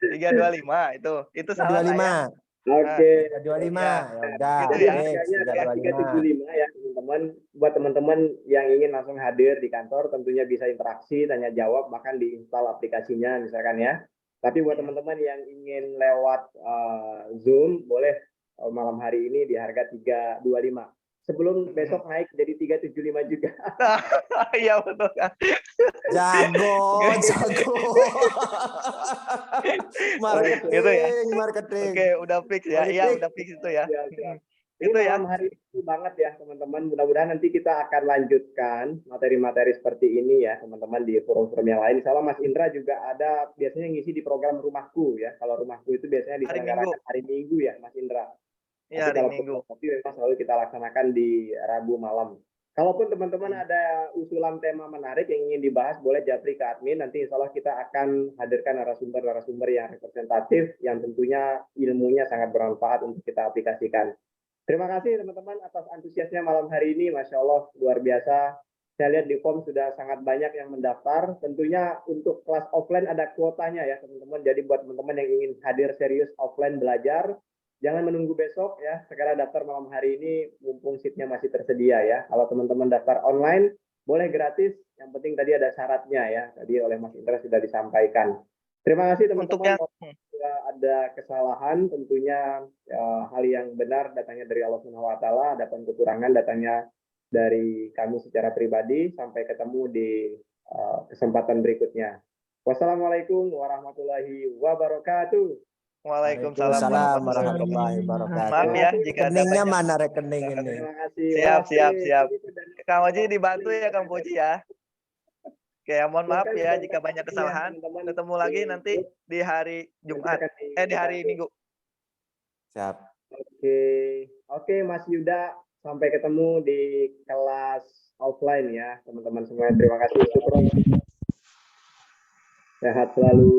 325 itu. Itu salah 325. saya. Oke. 325. Ya udah. Gitu ya. Harganya adalah 375 ya teman-teman. Buat teman-teman yang ingin langsung hadir di kantor tentunya bisa interaksi, tanya jawab, bahkan diinstal aplikasinya misalkan ya. Tapi buat teman-teman yang ingin lewat Zoom boleh malam hari ini di harga 325. Sebelum besok naik jadi 375 juga. Iya betul kan. Jago. Marketing, gitu ya. marketing. Oke, udah fix ya. Iya, udah fix itu ya. Ini malam hari ini banget ya teman-teman. Mudah-mudahan nanti kita akan lanjutkan materi-materi seperti ini ya teman-teman di forum-forum yang lain. Insyaallah Mas Indra juga ada biasanya ngisi di program Rumahku ya. Kalau Rumahku itu biasanya diselenggarakan hari Minggu ya Mas Indra. Iya, hari kalau Minggu. fotokopi memang selalu kita laksanakan di Rabu malam. Kalaupun teman-teman ada usulan tema menarik yang ingin dibahas, boleh japri ke admin. Nanti insya Allah kita akan hadirkan narasumber-narasumber yang representatif, yang tentunya ilmunya sangat bermanfaat untuk kita aplikasikan. Terima kasih teman-teman atas antusiasnya malam hari ini. Masya Allah, luar biasa. Saya lihat di form sudah sangat banyak yang mendaftar. Tentunya untuk kelas offline ada kuotanya ya teman-teman. Jadi buat teman-teman yang ingin hadir serius offline belajar, jangan menunggu besok ya, segera daftar malam hari ini mumpung seatnya masih tersedia ya. Kalau teman-teman daftar online, boleh gratis, yang penting tadi ada syaratnya ya. Tadi oleh Mas Indra sudah disampaikan. Terima kasih teman-teman. Ada kesalahan tentunya hal yang benar datangnya dari Allah Subhanahu wa taala, adapun kekurangan datangnya dari kami secara pribadi. Sampai ketemu di kesempatan berikutnya. Wassalamualaikum warahmatullahi wabarakatuh. Waalaikumsalam warahmatullahi wabarakatuh. Maaf ya jika ada Rekeningnya banyak. mana rekening ini? Terima kasih. Siap. Kang Oji dibantu ya Kang Puji ya. Oke, mohon maaf ya jika banyak kesalahan. Ketemu lagi nanti di hari Jumat. Di hari Minggu. Siap. Oke, Mas Yuda. Sampai ketemu di kelas offline ya, teman-teman semua. Terima kasih. Sehat selalu.